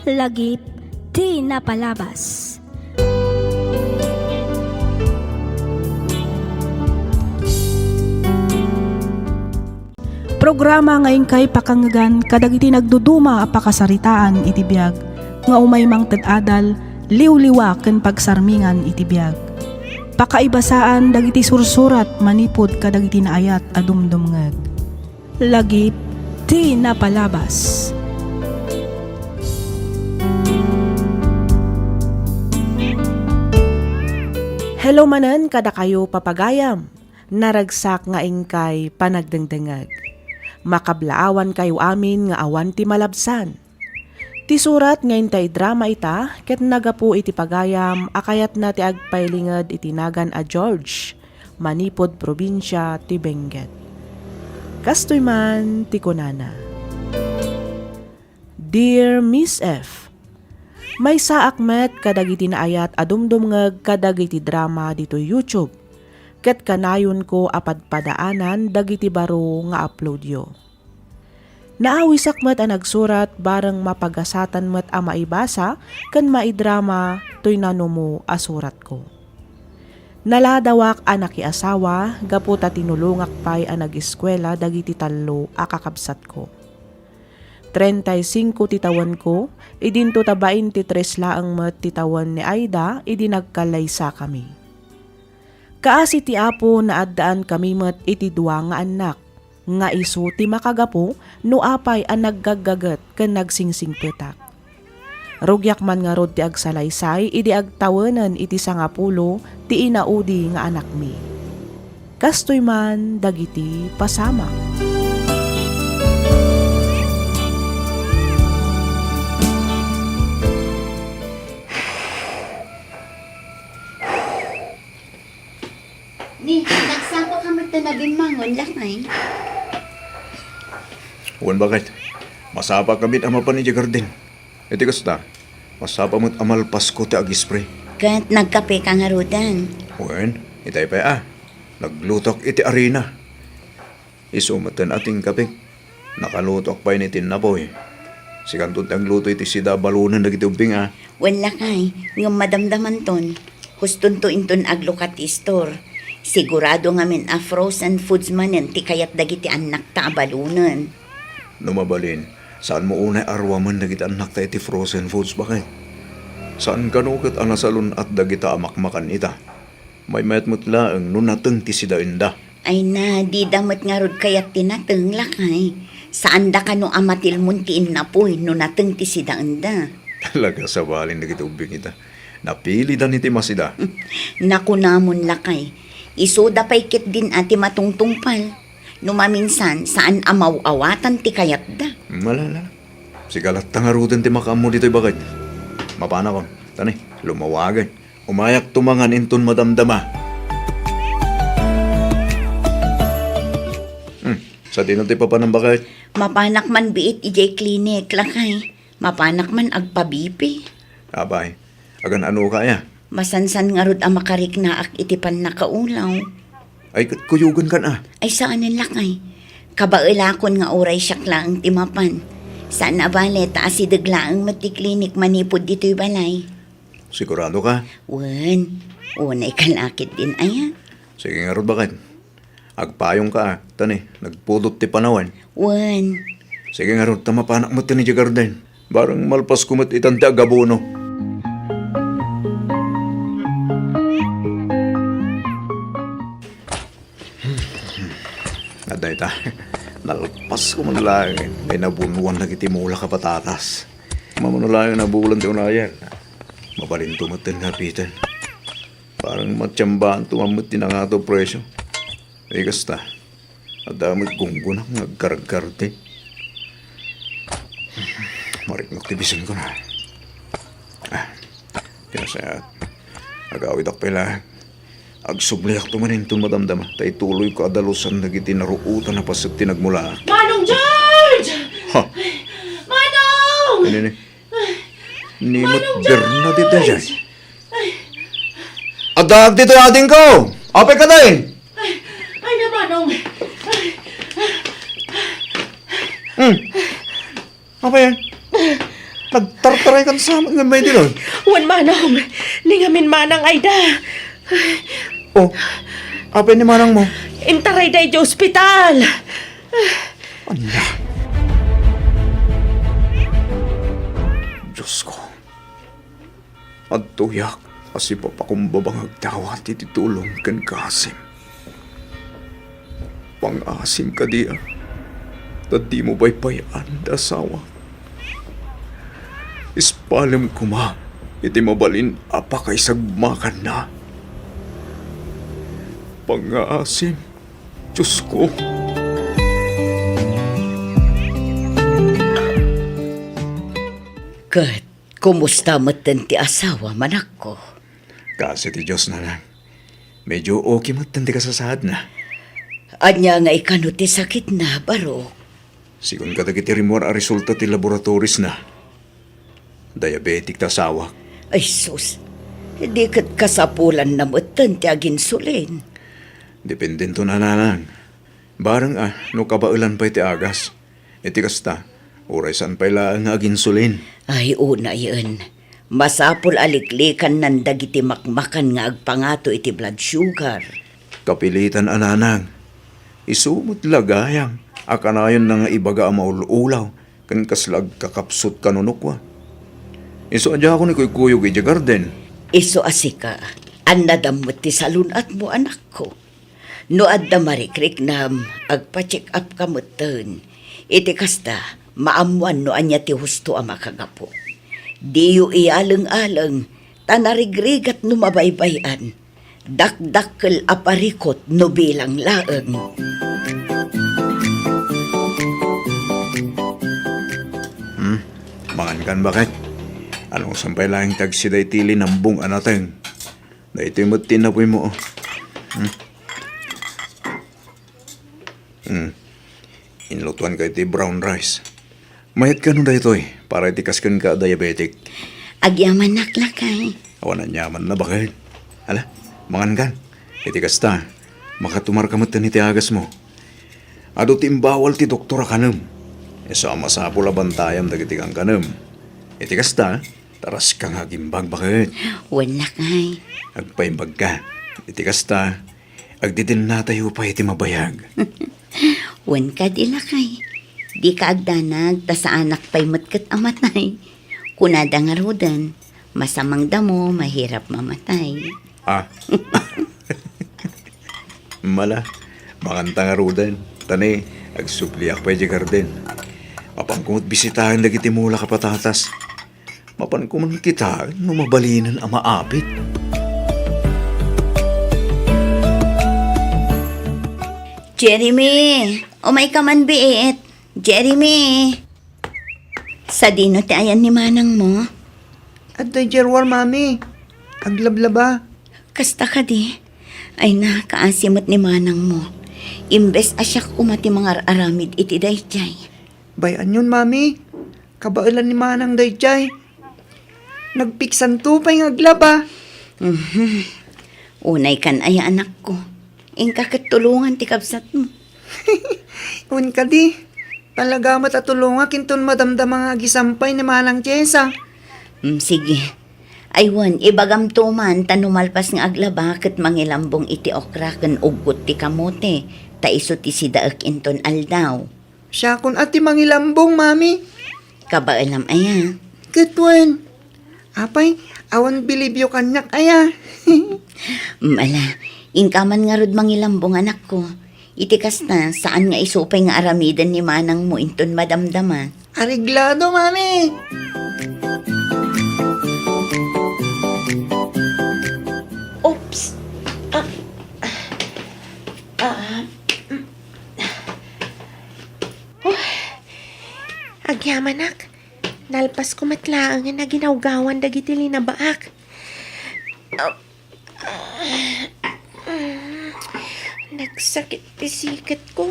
Lagip di napalabas. Programa ngayon kay pakanggan kadagiti nagduduma a pakasaritaan iti biag nga umay mang ted-adal liwliwa ken pagsarmingan iti biag. Pakaibasaan dagiti sursurat manipod kadagiti naayat a dumdumngeg. Lagip di napalabas. Hello manen kada kayo papagayam. Naragsak nga ingkay panagdengdengeg. Makablaawan kayo amin nga awan ti malabsan. Ti surat ngayon tay drama ita, ket nagapu iti pagayam, akayat na ti agpailingad iti nagan a George, manipod probinsya ti Benguet. Kastoy man ti kunana. Dear Miss F, may saak met kadagiti naayat adumdumngeg kadagiti drama dito YouTube. Ket kanayon ko apadpadaanan dagiti baro nga upload yo. Naawisak met ang nagsurat bareng mapagasatan met a maibasa ken maidrama toy nanumo a surat ko. Naladawak anak asawa gaputa tinulungak pay a nag-eskwela dagiti tallo a kakabsat ko. 35 titawan ko, idinto ta 23 laang met titawan ni Aida idi nagkalaysa kami. Kaasi ti apo na addaan kami met iti dua nga anak, nga isu ti makagapo no apay ang naggagagat ken nagsingsing petak. Rugyak man nga rod ti agsalaysay, idi agtawenan iti 10 ti inaudi nga anak mi. Kastoy man dagiti pasama. Ni, nagsapa ka magtanabing mangon lakay. Uwan bakit? Masapa kami ama pa ni Garden. Iti kasta, masapa mo't amal Pasko ti agispre. Kat nagkape ka nga rudan. Uwan, itay pa naglutok iti arena. Isumatan ating kape. Nakalutok pa ini tinapoy. Sikantun ang luto iti sida balunan na giti ubing Wala kay, ng madamdaman ton. Huston to inton aglukat store. Sigurado nga min a frozen foods manen ti kayat dagiti anak ta abalunan. Numabalin, saan mo unay arwaman dagiti anak ta iti frozen foods bakit? Saan kanukat anasalun at dagita amakmakan ita? May mayat mutlaang nunateng ti sida inda. Ay na, di damot nga rod kayat tinateng lakay. Saan da ka no amatil muntiin na po'y nunateng ti sida anda. Talaga sa balin dagiti ubing ita. Napili dan iti masida. Naku namon lakay. Isoda pa'y kit din ati matungtungpal. Numaminsan, saan amaw-awatan ti kayat da? Malala. Sigalat tangarutin ti makamu dito'y bakit? Mapana ko. Tani, lumawagan. Umayak tumangan inton madamdama. Sa dinati pa ng bakit? Mapanak man biit ijay klinik lakay. Mapanak man agpabipi. Abay, agan ano kaya? Masansan nga rod ang makarik na ak itipan na kaulaw. Ay, kuyugan kan Ay saan ang lakay? Kabailakon nga oray siyak lang timapan. Saan na bale taasidag lang mati klinik manipod dito'y balay. Sigurado ka? Wan, unay kalakit din aya. Sige nga rod bakit? Agpayong ka Tani, nagpudot ti panawan. Wan, Sige nga rod, tamapanak mo ti ni Garden. Barang malpas kumot itan ti agabono. Aday ta, nalpas ko man lang. May nabunuan na kiti mula ka patatas. Mamanulayan na bulan ti unayan. Mabalin tumatin nga pitan. Parang matsyambaan tumamot din ang ato presyo. Ay kasta, adamit gunggunak nagkarag-karte. Marik magtibisin ko na. Kinasayat. Agawid ak pala. Agsubliak tumanin itong madamdama. Tay tuloy ko adalusan nagiti naruutan na pasat tinagmula. Manong George! Ha? Manong! Ano Nimot Bernadette dyan. Adag dito ating ko! Ape ka din! Ay na, Manong! Apa yan? Nagtartaray kan sa amin nga may dinon. Wan manong, lingamin manang ayda. Oh, apa ni manang mo? Intaray day di ospital. Anya. Diyos ko. At tuyak, kasi papakumbabang agtawat iti tulong kan kasim. Pang-asim ka diya. Tadi mo ba'y payan da asawa? Ispalim ko ma, iti mabalin apa kay sagmakan na. Pang-asim, Diyos ko. Kat, kumusta matan ti asawa, manak ko? Kasi ti Diyos na lang. Medyo okay matan ti kasasad na. Anya nga ikano ti sakit na, baro. Sigun katagiti rimor a resulta ti laboratoris na. Diabetic ta sawak. Ay sus, di kat kasapulan na matan ti aginsulin. Dependento na lang. Barang no kabailan pa iti agas. Iti kasta, oray saan pa ilaan nga aginsulin. Ay una yun. Masapul aliklikan ng dagiti makmakan nga agpangato iti blood sugar. Kapilitan ananang. Isumot lagayang. Akanayon na nga ibaga ang maululaw. Kan kaslag kakapsot kanunukwa. Iso adya ako ni Kuykuyog iti garden. Iso asika, ang nadamot ti salunat mo anak ko. No adda marikrik na agpa-check up kamutan. Iti kasta, maamuan no anya ti husto ang makagapo. Diyo iyalang-alang, tanarigrigat no mabaybayan. Dakdakkel aparikot no bilang laeng. Mangan kan bakit? Anong sampay lang tagsiday tili ng bung anateng? Na ito'y matinapoy mo. Inlutuan ka iti brown rice. Mayat ka nun da ito'y para itikaskan ka diabetic. Agyaman naklakay. Awan na nyaman na bakit? Hala, mangan kan. Itikas ta. Makatumar ka matan iti agas mo. Ado timbawal ti doktora kanam. Isama sa pula bantayam dagiti kang kanam. Itikas ta. Taras kang hagimbag bakit? Wala kay. Agpaimbag ka. Itikas ta. Agdidin na tayo pa iti mabayag. Wan ka dila kay. Di ka agdanag, ta sa anak pa'y matkat amatay. Kunada nga rodan, masamang damo, mahirap mamatay. Mala, makanta nga rudan. Tani, agsupliak pa iti garden. Mapangkumot bisitahan dagiti mula kapatatas. Mapankuman kita, no mabalinan ang maapit. Jeremy! Umay ka man biit. Jeremy! Sa dino ti ayan ni manang mo? At Jerwar, mami. Aglablaba. Kasta ka di. Ay na, kaasimot ni manang mo. Imbes asyak umati mga aramid iti dayjay. Bayan yun, mami. Kabailan ni Manang Dayjay. Nagpiksan tupay ng aglaba. Unay kan ay anak ko. Ingka katulungan ti kabsat mo. Un ka di. Talaga matatulunga kinton madamdam mga gisampay ni Manang Jessa. Sige. Aywan, ibagam tuman tanumalpas nga aglaba ket mangilambong iti okra ken ugot ti kamote. Taiso ti sidaek inton aldaw. Siya kun ati mangilambong, mami. Kabailam aya. Kitwen. Apay, awan bilibyo kanyak aya. Mala, ingkaman nga rod mangilambong anak ko. Itikas na, saan nga isupay nga aramidan ni manang mo inton madamdama. Ariglado, mami. Oops. Agyamanak. Nalpas ko matlaang nga naginawgawan dagiti linabaak. Nagsakit pisikat ko.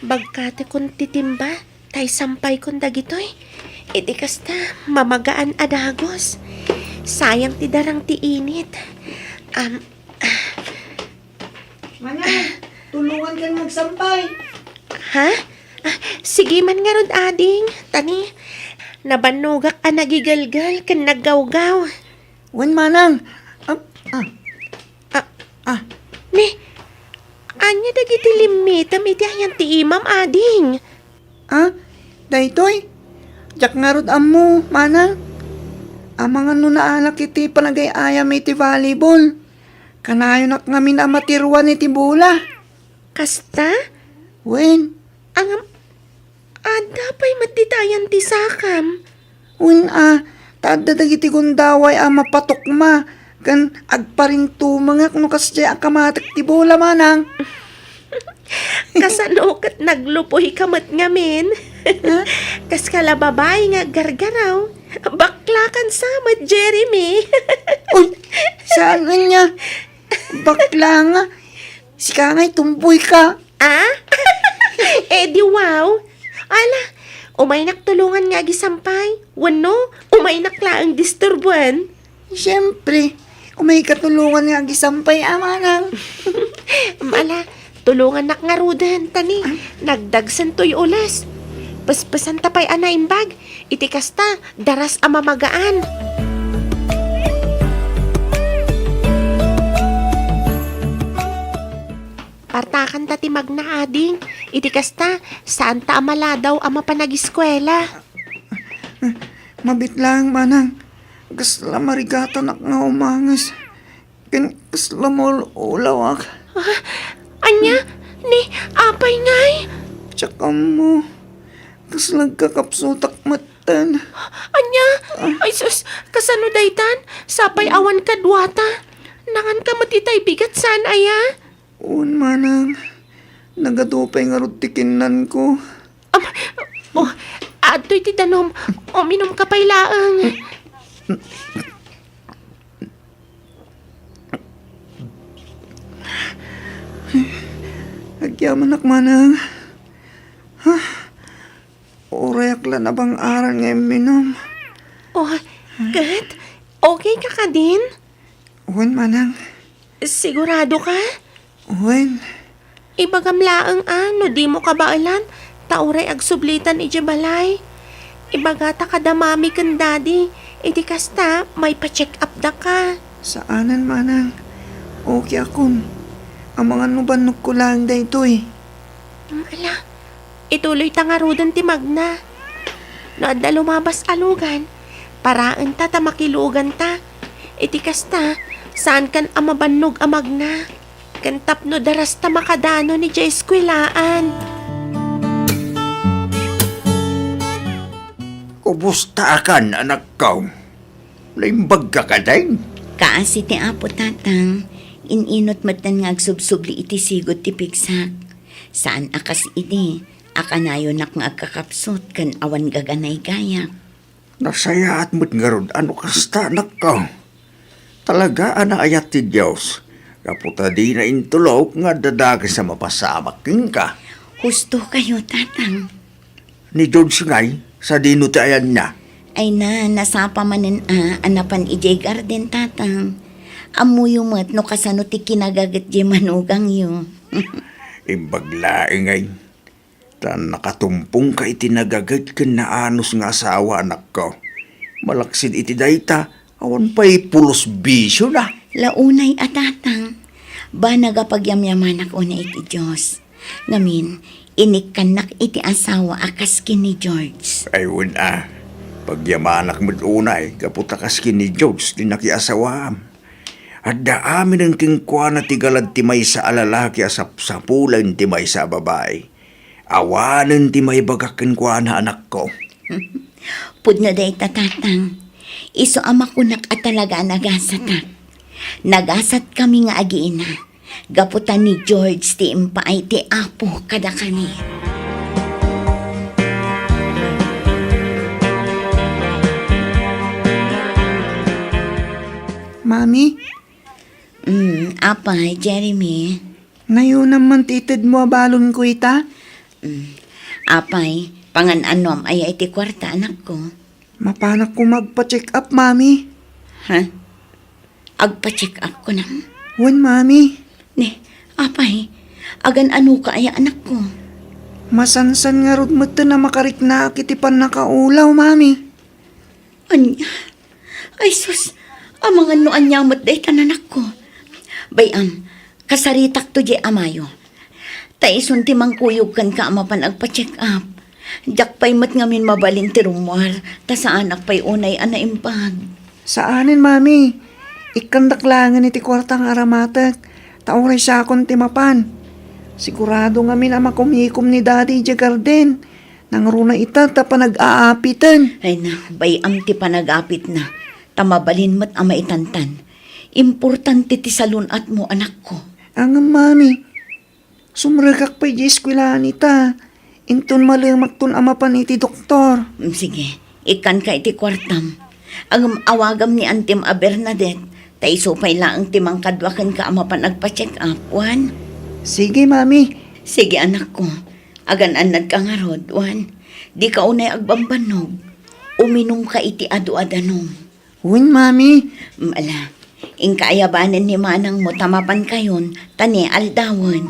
Bagkate kong titimba, tay sampay kong dagitoy. Iti kasta, mamagaan adagos. Sayang ti darang ti init. Manang, tulungan kang magsampay. Ha? Sige man nga rod, ading. Tani, Nabanugak a nagigalgal kan naggawgaw. Wen manang. Ni, anya dagiti limitam iti ayan ti imam ading. Daytoy. Jak ngarod ammo, manang. Amang ano naalak iti panagayayam iti volleyball. Kanayon ak ngamin amatirwan iti bola. Kasta? Wen, Ang ada pa'y matitayan ti sakam. wen tada dagiti gundaway mapatukma. Kan agparing tumangak no kasya akamatak ti bola manang. Kasano kat naglupoy kamat ngamin. Kas kala babae nga gargaraw. Bakla kan samad, Jeremy. Uy, saan nga niya? Bakla nga. Si Kangay, tumboy ka. Di wow. Ala, umaynak tulungan nga gisampay. Wano, umaynak laang disturbuan. Siyempre, kung may katulungan nga gisampay amanang. Mala, tulungan nak nga rudan, tani. Nagdagsan to'y ulas. Paspasan tapay anaimbag. Iti kasta, daras amamagaan. Partakan ta ti magna ading. Iti kasta, saan ta amala daw ama panag-eskwela. Mabit lang manang. Kasla marigata nak nga umangas. Kasla mo ulawak. Anya, ni, apay ngay. Tsaka mo. Kasla kakapsutak matan. Anya, ay sus, kasano daytan? Sapay awan kadwata. Nangan ka matitay bigat saan aya? Un manang. Nagadupay nga rutikinan ko. Ato'y titanom, uminom ka pa'y laang. Agyaman nak manang. Orayak la na bang aral nga minom. Kat, okay ka ka din? Uwan manang. Sigurado ka? Uwan. Ibagam laang ano, di mo kabailan, tauray agsublitan ijabalay. Ibagata ka damami kan daddy, iti kasta, may pa-check up da ka. Saanan manang. Okay akon. Ang mga nubanok ko lang dayto eh. Ala, ituloy tangarudan ti Magna. No adda lumabas alugan, paraan ta makilugan ta. Iti kasta, saan kan amabannog amagna? Kan tapno daras ta makadano ni Jay Eskwelaan. Kumusta akan, anak ko? Laimbag ka ka din? Kaasi ti apo tatang, ininot matan nga agsubsubli iti sigot ti pigsak. Saan akas iti, akanayo nak nga agkakapsot kan awan gaganay gayak. Nasaya at mo't nga ron, ano kasta, anak ko? Talaga, ayat ti Diyos. Kaputa di na intulok nga dadagi sa mapasamak ka. Husto kayo tatang. Ni George ngay, sa dino ti ayan na. Ay nasapa manen anapan ijay garden tatang. Amuyo mat no kasano ti kinagagat di manugang yo. Imbaglae ngay. Tan nakatumpong ka iti nagagat ken naanos nga asawa, anak ko. Malaksid iti dayta, awan pa'y pulos bisyo na. Launay atatang. Ba nagapagyamyaman ako na iti Diyos. Ngamin, inikanak iti asawa akas kini George. Ayun pagyamanak mo't unay, kaputakas ni George, di nakiasawam. At daamin ang kingkwa na tigalad timay sa alalaki asap sa pulan timay sa babae. Awanan timay bagakin kwa na anak ko. Pudno day tatatang. Iso ama kunak at talaga nagasatak. Nagasat kami nga agiina. Gaputan ni George ti impaay ti apo kada kani. Mami, Apay, Jeremy. ngayon naman titid mo abalon ko ita. Apay, pangan-anom ay iti kwarta anak ko. Mapanak ko magpa-check up, mami. Ha? Agpa-check up ko na. Uwan, mami. Ne, apay, agan ano ka ay anak ko. Masansan nga rod mo na makarik na kitipan nakaulaw, mami. Anya, ay sus, ang mga noan niya mo't day tananak ko. Bayam, kasaritak to di amayo. Taison ti mangkuyog kan ka amapan agpa-check up. Jak pa'y mat ngamin mabalin ti rumwar, ta sa anak pa'y unay anaimpag. Saanin, mami? Ikandaklangan iti kwartang aramatag. Tauray sa akong timapan. Sigurado ngamin ang makumikom ni Daddy Jagarden. Nangruna ita ta pa nag-aapitan. Ay na, bayam ti panagapit na. Tamabalin mo't ama itantan. Importante ti salunat mo, anak ko. Ang mami, sumragak pa'y di eskwelahan ita. Inton malimagton ama pa ni ti doktor. Sige, ikan ka iti kwartam. Ang awagam ni Antim a Bernadette, taiso pa'y laang timang kadwakan ka ama pa nagpa-check up, Juan. Sige, mami. Sige, anak ko. Agan-anad ka nga rod, Juan. Di ka unay agbambanog. Uminom ka iti adu-adanom. Uwin, mami. Mala, ing kaayabanan ni manang mo tamapan kayon, tani aldawan.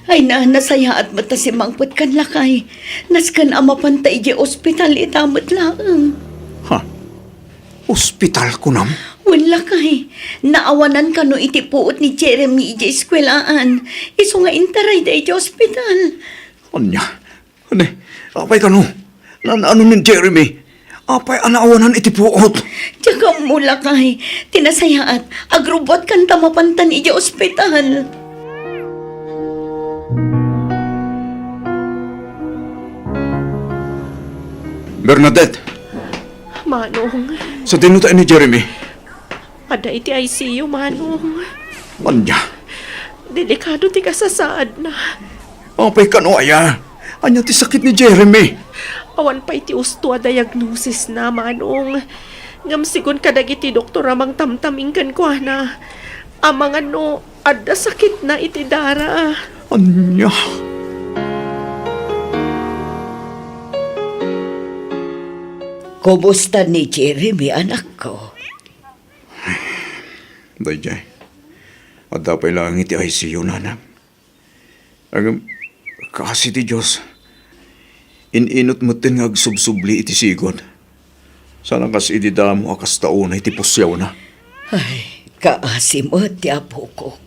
Ay na, nasaya at mata si mangput kan lakay. Naskan ama pantay di ospital itamot laang. Ha? Ospital ko nam? Wala kay. Naawanan ka no iti puot ni Jeremy di eskwelaan. Iso nga intaray da di ospital. Anya? Ane, apay ka no? Ano ni Jeremy? Apay anaawanan iti puot. Tiyaga mula kay. Tinasaya at agrobot kan tamapantan di ospital. Bernadette, Manong, sa tinutain ni Jeremy. ada iti ICU, Manong. Anya? Delikado ti kasasaad na. Apay ka no aya? Anya ti sakit ni Jeremy? Awan pa iti usto a diagnosis na, Manong. Ngamsigon kadagiti doktor amang tamtaming kan ko na. Amang ano, ada sakit na iti dara. Anya? Kumusta ni Jeremy, anak ko? Dayjay, at dapat lang iti ICU nanam. Ang kasi ti Diyos, ininot mo tin nga agsubsubli iti sigod. Sana kas ididamo akas taon iti pusyaw na. Ay, kaasi mo ti apo ko.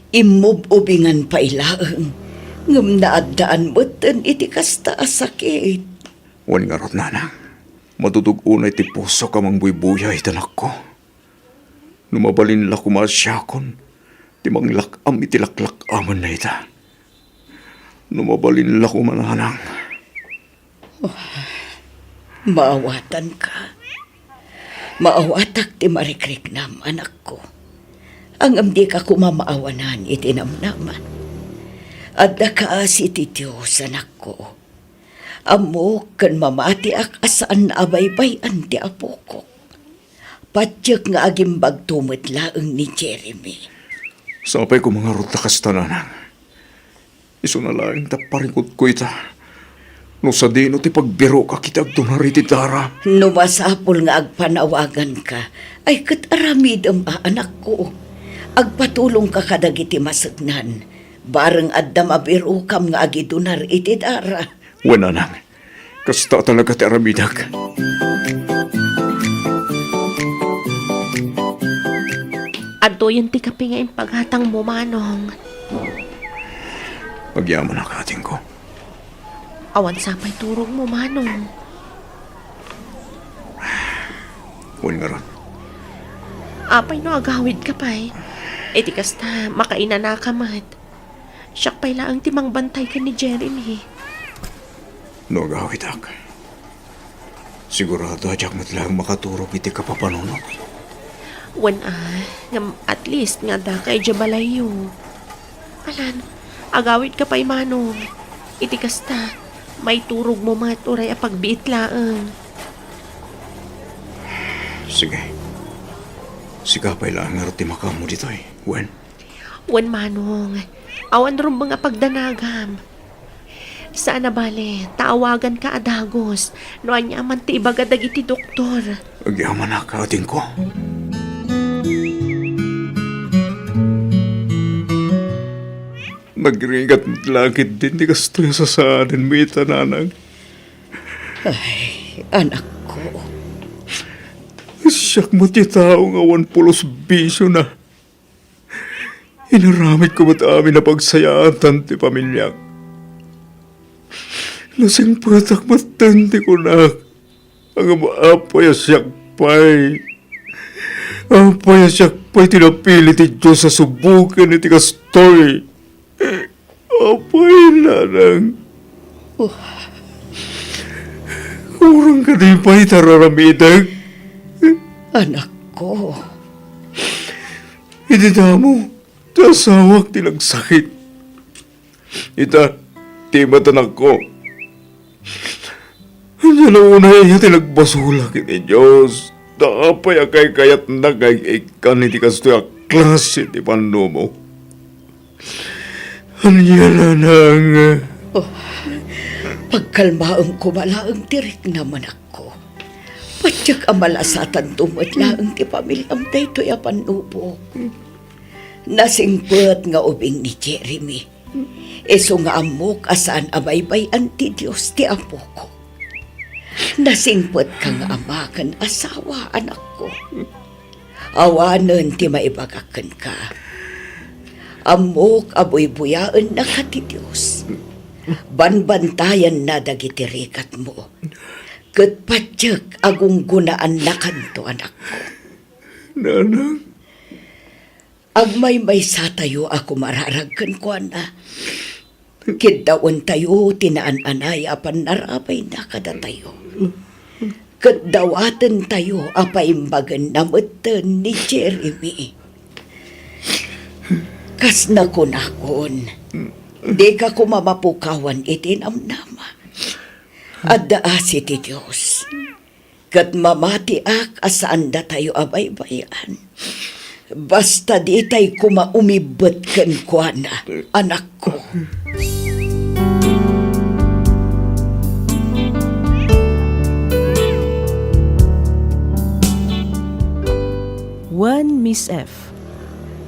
Imububingan pa ilaang. Ngam naadaan mo ten iti kasta asakit. Wan nga rot nanang, matutugunay ti puso ka mang buybuya itanak ko. Numabalin la kumasyakon, ti manglakam iti laklak aman na ita. Numabalin la kumananang. Maawatan ka. Maawatak ti marikriknam, anak ko. Ang amdi ka kumamaawanan iti namnaman. At nakaasi ti Diyos, anak ko. Amo kan mamati ak asaan na abaybay ti apo ko. Patyak nga agimbag tumot laeng ni Jeremy. Sapay ko mga rot takas tananang. Iso na lang taparingkot ko ita. No sa dino ti pagbiro ka kitag tunari ti dara. Numasapol nga agpanawagan ka, ay kataramidam anak ko. Agpatulong ka kadagiti masagnan. Bareng addam abiro kam nga agidunar iti dara. Wala nang. Kasta talaga ti aramidag. Ado yung ti kapingain paghatang mo, Manong. Pagyaman ang kating ko. Awan sapay turong mo, Manong. Huwag nga ron. Apay no agawid ka pa'y. E di kasta makaina na kamat. Siyak pa'y laang timang bantay ka ni Jeremy. No agawit ak. Sigurado adyak mo't lang makaturog iti kapapanunok. Wan ngam at least nga da kay Jabalayo. Alan, agawid ka pa'y, Manong. Iti kasta, may turog mo maturay a pagbiit laang. Sige. Sigapay lang nga roti makamu dito eh. Wen. Wan, Manong. Awan rin mga pagdanagam. Saan na bale, taawagan ka adagos. No anya man ti ibagadag iti doktor. Agyaman na kating ko. Nagringat mo't langit din di kastoy sa saanin mo itananang. Ay, anak ko. Siyak mo't tao nga 10 bisyo na. Inaramit ko mo't amin na pagsayaan tanti pamilya. Lasing patak matanti ko na. Ang maapay siyak pay. Apay siyak pay tinapili ti Diyos sa subukan iti kastoy. Apay nanang. Kurang ka di pa'y tararamidag. Anak ko. Hindi na mo. Tasawak tinagsakit. Ita, ti matanak ko. Hindi na una iya tinagbasulak iti Diyos. Daapay akay kayat na kay ikan iti kastoy a klase ti pano mo. Anya na nang... Pagkalmaang kumalaang tirik naman ako. Patyak ang malasatan tumadlaang ti pamilyam daytoy a panubo. Nasingpet nga ubing ni Jeremy. Eso nga amok asaan abaybayan ti Diyos ti apo ko. Nasingpet ka nga amakan asawa anak ko. Awanan ti maibagakan ka. Amok aboy-buyaan na ka ti Diyos. Banbantayan na dagiti rikat mo. Kat patyak agong gunaan na kanto anak ko. Nanang? Agmay satayo ako mararagkan ko na. Kiddaon tayo tinaan-anay apan narabay na kada tayo. Kadawatan tayo apaimbagan na matan ni Jeremy. Kas na kunakon, di ka kumamapukawan itinamnama. Addaasi ti Diyos. Kat mamati ak asaan da tayo abaybayan. Basta di tayo kumaumibot kan kuana, anak ko. Wan Miss F.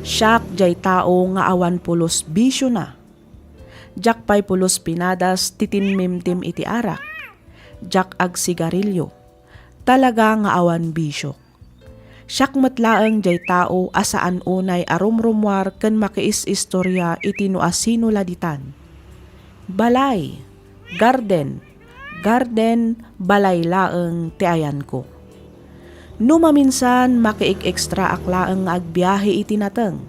Siyak jay tao nga awan pulos bisyo na. Jak pay pulos pinadas titinmimtim iti arak. Jak ag sigarilyo. Talaga nga awan bisyo. Siyak matlaang jay tao asaan unay arumrumwar ken makiis istorya iti no asino laditan. Balay, garden, balay laeng ti ayan ko. No maminsan makiik-ekstra aklaeng agbiyahe iti nateng,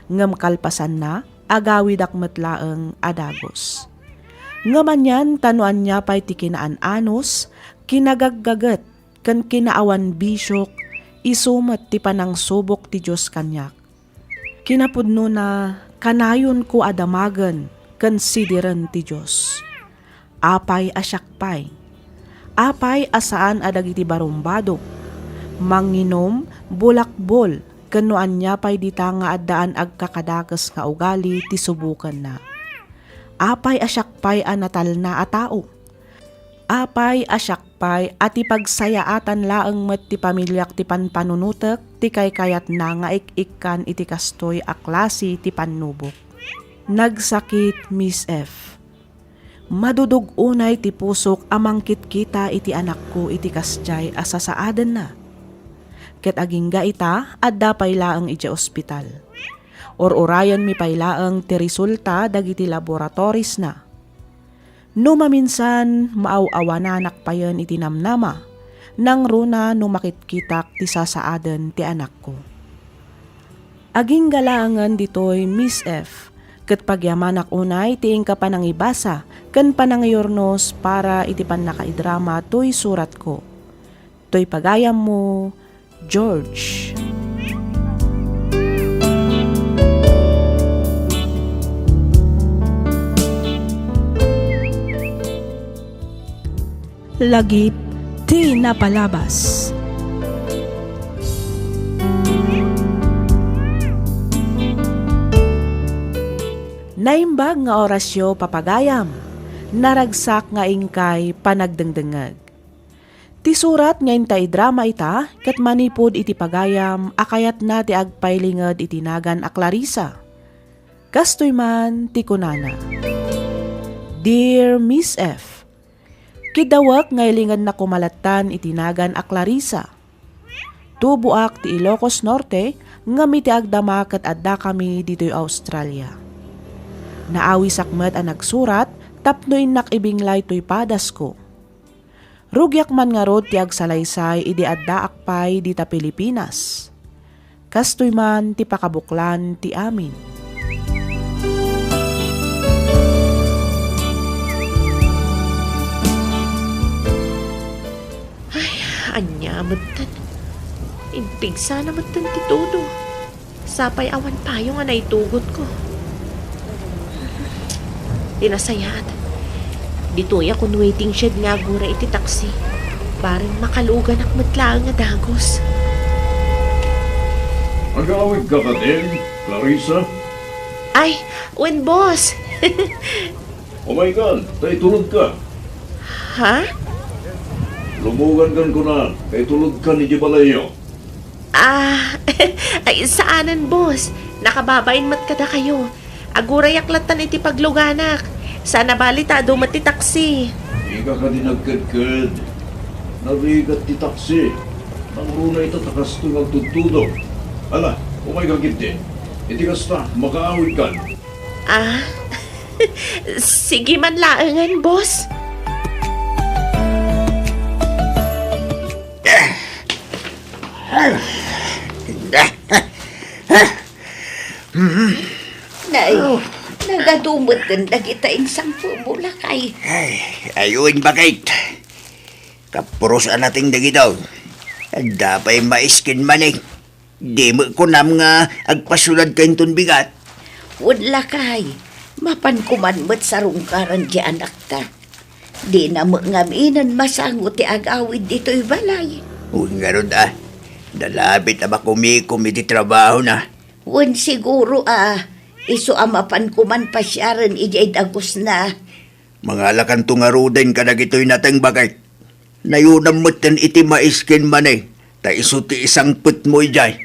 ngem kalpasan na agawid akmetlaeng adagos. Ngaman yan tanuan niya pa'y ti kinaan-anos, kinagaggagat, ken kinaawan bisyok, isumet ti panang subok ti Diyos kanyak. Kinapudno na kanayon ko adamagan, ken sidiren ti Diyos. Apay asyakpay, apay asaan adagiti barumbado, manginom, bulakbol, kanuan niya pa'y dita nga addaan agkakadakas nga ugali ti subukan na. Apay asyakpay anatal na a tao. Apay asyakpay at ipagsayaatan laeng met ti pamilyak ti panpanunutek ti kaykayat na nga ik-ikkan iti kastoy a klase ti panubok. Nagsakit Miss F. Madudog unay ti pusok amangkit kita iti anak ko iti kasjay asasaaden na. Ket agingga ita adda paylaeng iti ospital. Or-orayan mi paylaeng ti resulta dagiti laboratories na. No maminsan maaw-awananak payen iti namnama nang runa no makitkitak ti sasaaden ti anak ko. Aging galangan ditoy Miss F. Ket pagyamanak unay tiing ka panangibasa ken panangayornos para iti pannakaidrama toy surat ko. Toy pagayam mo, George. Lagip ti napalabas. Naimbag nga orasyo papagayam, naragsak nga ingkay panagdengdengeg. Ti surat nga intay drama ita, ket manipod iti pagayam, akayat na ti agpaylinged iti nagan a Clarissa. Kastoy man ti kunana. Dear Miss F, kidawak ngailingan na kumalatan itinagan a Clarissa. Tubuak ti Ilocos Norte nga miti agdama ket adda kami dito'y Australia. Naawi sakmet ang nagsurat tapno inak ibinglay to'y padas ko. Rugyak man nga rod ti agsalaysay idi adda akpay di ta Pilipinas. Kastoy man ti pakabuklan ti amin. Anya mutan. Impig sana mutan ti todo. Sapay awan payo nga naitugot ko. Dinasayat. Dito'y akong waiting shed nga gura iti taksi. Parang makalugan ak matlaang nga dagos. Mag-awig ka ka din, Clarissa? Ay, when boss? Oh my God, tayo tulog ka. Ha? Lumugan kan ko na, kay tulog ka ni Jibalayo. Ay, saanan boss? Nakababain mat kada kayo. Aguray aklatan iti pagluganak. Sana balita dumati taksi. Ika ka din nagkadkad. Narigat ti taksi. Nang runa ito takas ito magtutudo. Ala, umay kagit din. Iti kasta, makaawid ka. Sige man laangan, boss. Nay, nagadumot din na kita insang pumula kay. Ay, ayun bakit? Kapurusan nating dagitaw. Dapay maiskin maning. Di mo ko nam nga agpasulad kayong tunbigat. Wala kay, mapankuman mo't sa rungkaran di anak ta. Di na mo ngaminan masangot ti agawid dito'y balay. Uy, ganun Dalabit na ba kumikom iti trabaho na? Wan siguro iso amapan kuman pasyaran ijay dagos na. Mga lakan tungarudan ka na gito'y natang bagay. Nayunam mo't tan iti maiskin manay. Ta isuti isang put mo ijay.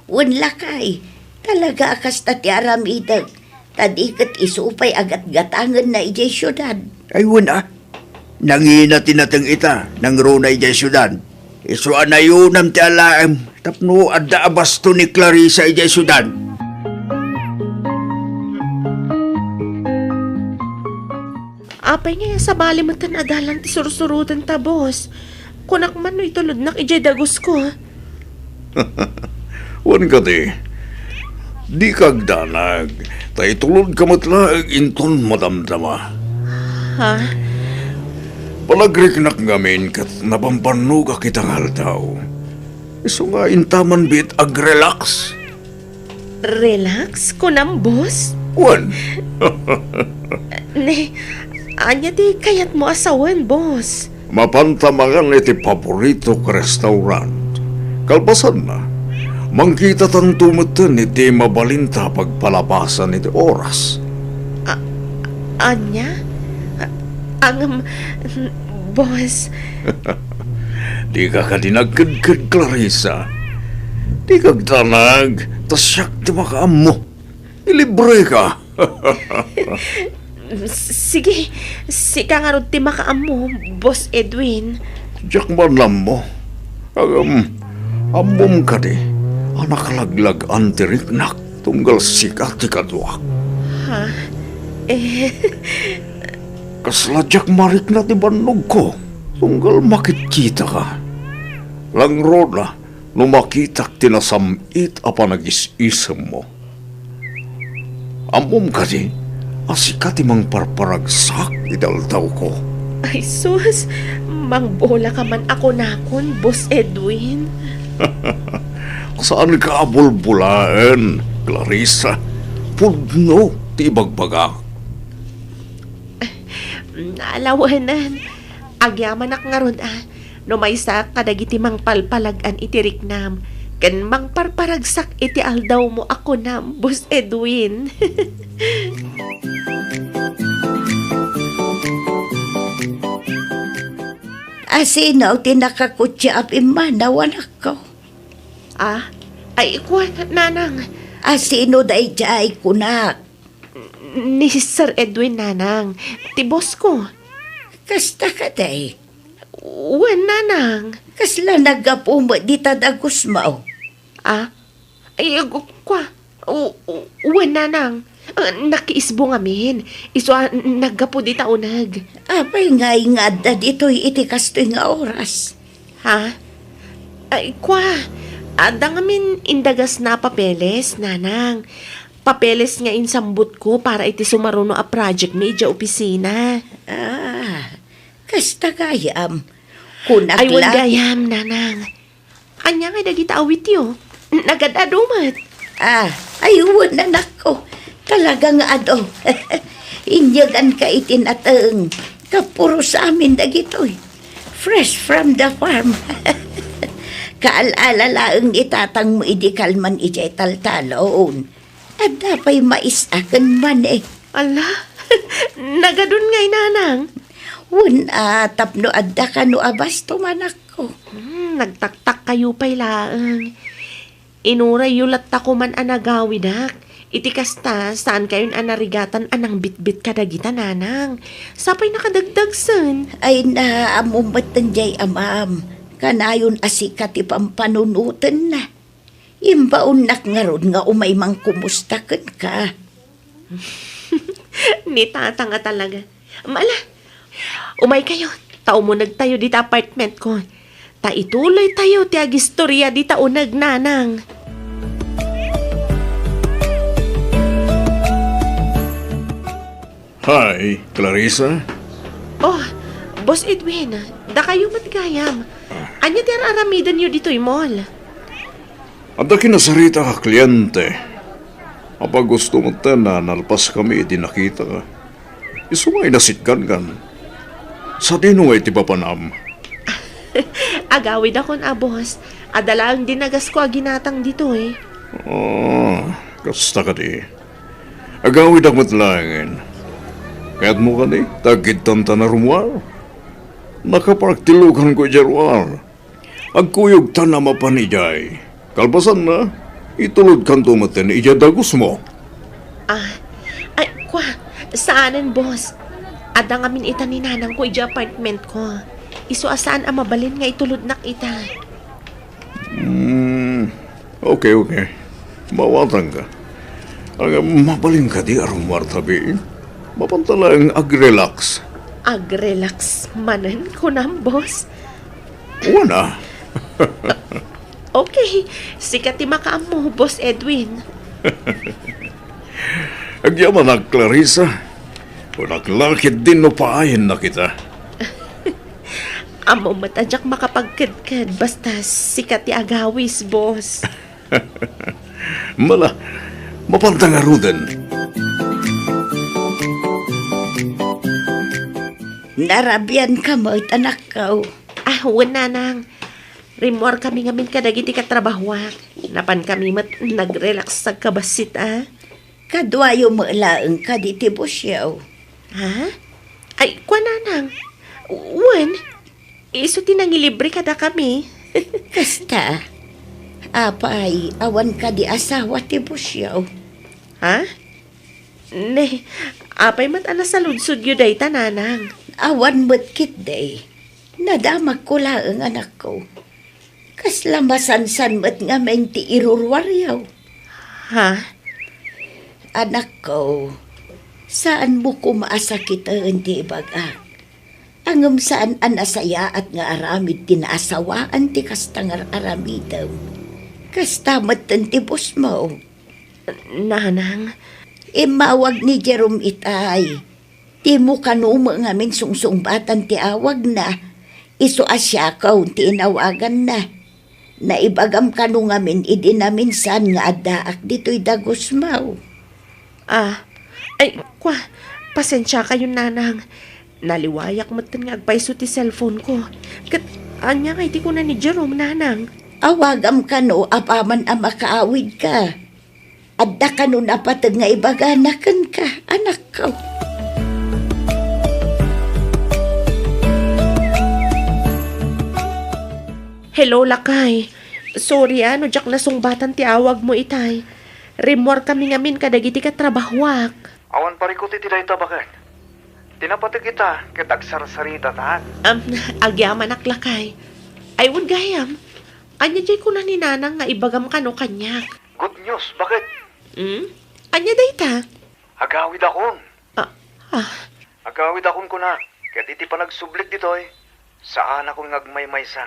Wan lakay, talaga akas ti aramidag. Tadikat isupay agat gatangan na ijay syudad. Ay wala. Nangina tinatang ita nang runa ijay syudad. Isu anayunam ti alaem. Tapno adda abasto ni Clarissa ijay syudad. Apay nga sa bali mo tan adalan ti sursurutan ta, boss. Kunak man no itulod nak ijay dagos ko. Wan ka di. Di kagdanag. Tay tulod ka matlaag inton madamdama. Ha? Palagriknak ngamin kat napampanuga kitang haldaw. Iso nga intaman bit ag-relax. Relax? Kunam, boss? Wan. Ne, anya di kayat mo asawan, boss. Mapantamangan iti paborito ka restaurant. Kalpasan na. Mangkita tang tumutan iti mabalinta pagpalabasan iti oras. Anya? Boss. Di ka kadinagkad-kad, Clarissa. Di kagtanag, tas siyak ti makaam mo. Ilibre ka. Sige, sika nga ron ti makaam mo, Boss Edwin. Diyak manlam mo. Amom ka di. Anak laglag antiriknak tunggal sikat ti kadwak. Ha? Kasladyak marik na ti banog ko. Tunggal makikita ka. Langro na, numakitak tinasamit apa nagis-isam mo. Amom ka di, asika ti mang parparagsak idaldaw ko. Ay, sus, mangbola ka man ako nakon, Boss Edwin. Saan ka abulbulaan, Clarissa? Pudno, ti ibagbaga. Naalawanan. Agyaman ak nga ron no may sa kadagiti mang palpalagan iti riknam. Kan mang parparagsak iti aldaw mo ako nam, Boss Edwin. Asinaw tinakakutya apin manawanak ko. Ay, ikuan, nanang. Asino day jay kunak. Ni Sir Edwin, nanang. Ti boss ko. Kasta ka day. Uwan, nanang. Kasla nagapo mo di tadagos mo. Ah? Ay, kwa. Uwan, nanang. Nakiisbo ngamin. Naggapo di taunag. Apay nga da dito'y itikas to'y nga oras. Ha? Ay, kwa. Ada ngamin indagas na papeles, nanang. Papeles nga insambut ko para iti sumaruno a project may dya opisina. Kasta gayam. Kunak Ay, wag lang. gayam, nanang. Anya nga dagita awit yo. Nagadadumat. Ayun na nako. Talaga nga ado. Inyagan ka itinatang. Kapuro sa amin dagitoy. Fresh from the farm. Kaalala laang itatang mo idikalman ijay taltaloon. At dapay maisakan man eh. Ala, nagadun ngay, nanang. Tapno adda ka no abas tumanak ko. Nagtaktak kayo pa'y laang. Inuray yulat ako man anagawidak. Iti kasta, saan kayon anarigatan anang bitbit kadagita, nanang. Sapay nakadagdagsan. Ay na amumatan jay amam. Kanayon asikat ipampanunutan na. Imbaon nak nga ron nga umay mang kumustakan ka. Ni tata nga talaga. Mala, umay kayo. Tao mo nagtayo dita apartment ko. Ta ituloy tayo ti agistorya dita unag, nanang. Hi, Clarissa. Oh, Boss Edwin, da kayo matgayam. Anya ti aramidan nyo dito'y mall? Ada kinasarita ka, kliyente. Kapag gusto mo na nalpas kami, di nakita ka. Isumay nasitkan kan. Sa dinungay ti papanam. Agawid ako na, boss. Adalang dinagas ko aginatang dito eh. Kasta ka di. Agawid ak matlangin. Kaya't mo ka di, tagid tanta na rumwar. Nakaparktilukan ko jarwar. Agkuyog ta na mapanijay. Kalpasan na, itulod kan tumaten, ijadagos mo. Ay, kwa, saanan, boss? Ada nga min ita ni nanang ko ija apartment ko. Iso asaan ang mabalin nga itulod nak ita. Okay. Mawatang ka. Mabalin ka di arumwar tabi. Mapantalang ag-relax. Ag-relax manan ko na, boss. Wana. Okay, sikat ti makaam mo, Boss Edwin. Agyaman ang Clarissa. Unaklakit din no paayin na kita. Amo matadyak makapagkadkad basta sikat ti agawis, boss. Mala, mapantang arudan. Narabian ka mo, anak ko. Wala nang. Rimor kami ngamin kadagiti katrabahwak. Napan kami nag-relax sa kabasit, Kadwayo mo laang ka di tibusyaw. Ha? Ay, kwa nanang. Wan, iso tinangilibre kada kami. Kasta, apay, awan ka di asawa tibusyaw. Ha? Ne, apay mat ana sa ludsud yu day tananang. Awan mo't kit day. Nadamag ko laang anak ko. Kaslamasan-san mo't nga menti irurwaryaw. Ha? Anak ko, saan mo kumasakitaan ti ibagak? Angam saan anasaya at nga aramid tinasawaan ti kastangar aramidam. Kastamat ti bus mo. Nanang, Imawag ni Jerome itay. Ti mo kanuma nga min sungsungbatan ti awag na. Iso asya kaw ti inawagan na. Naibagam kanu nga min idinaminsan nga adaak dito'y dagos mo. ay, kwa, pasensya kayo nanang. Naliwayak mo nga agpaiso ti cellphone ko. Kat, anya nga iti ko na ni Jerome, nanang. Awagam kanu apaman ang makaawid ka. Adda kanu napatag nga ibaganakan ka, anak ko. Hello, Lakay. Sorry, jak na sungbatan ti awag mo itay. Rimor kami ngamin kadagiti ka trabahwak. Awan parikot iti dayta bakit? Tinapatag kita, kitag sarsarita tahan. Agyaman aklakay. Ay, wag gayam. Anya jay ko na ni nanang nga ibagam kano kanyak. Good news, bakit? Anya dayta? Agawid akon. Ah, Agawid akon ko na. Ket iti pa nagsublik ditoy. Saan akong ngagmaymaysa.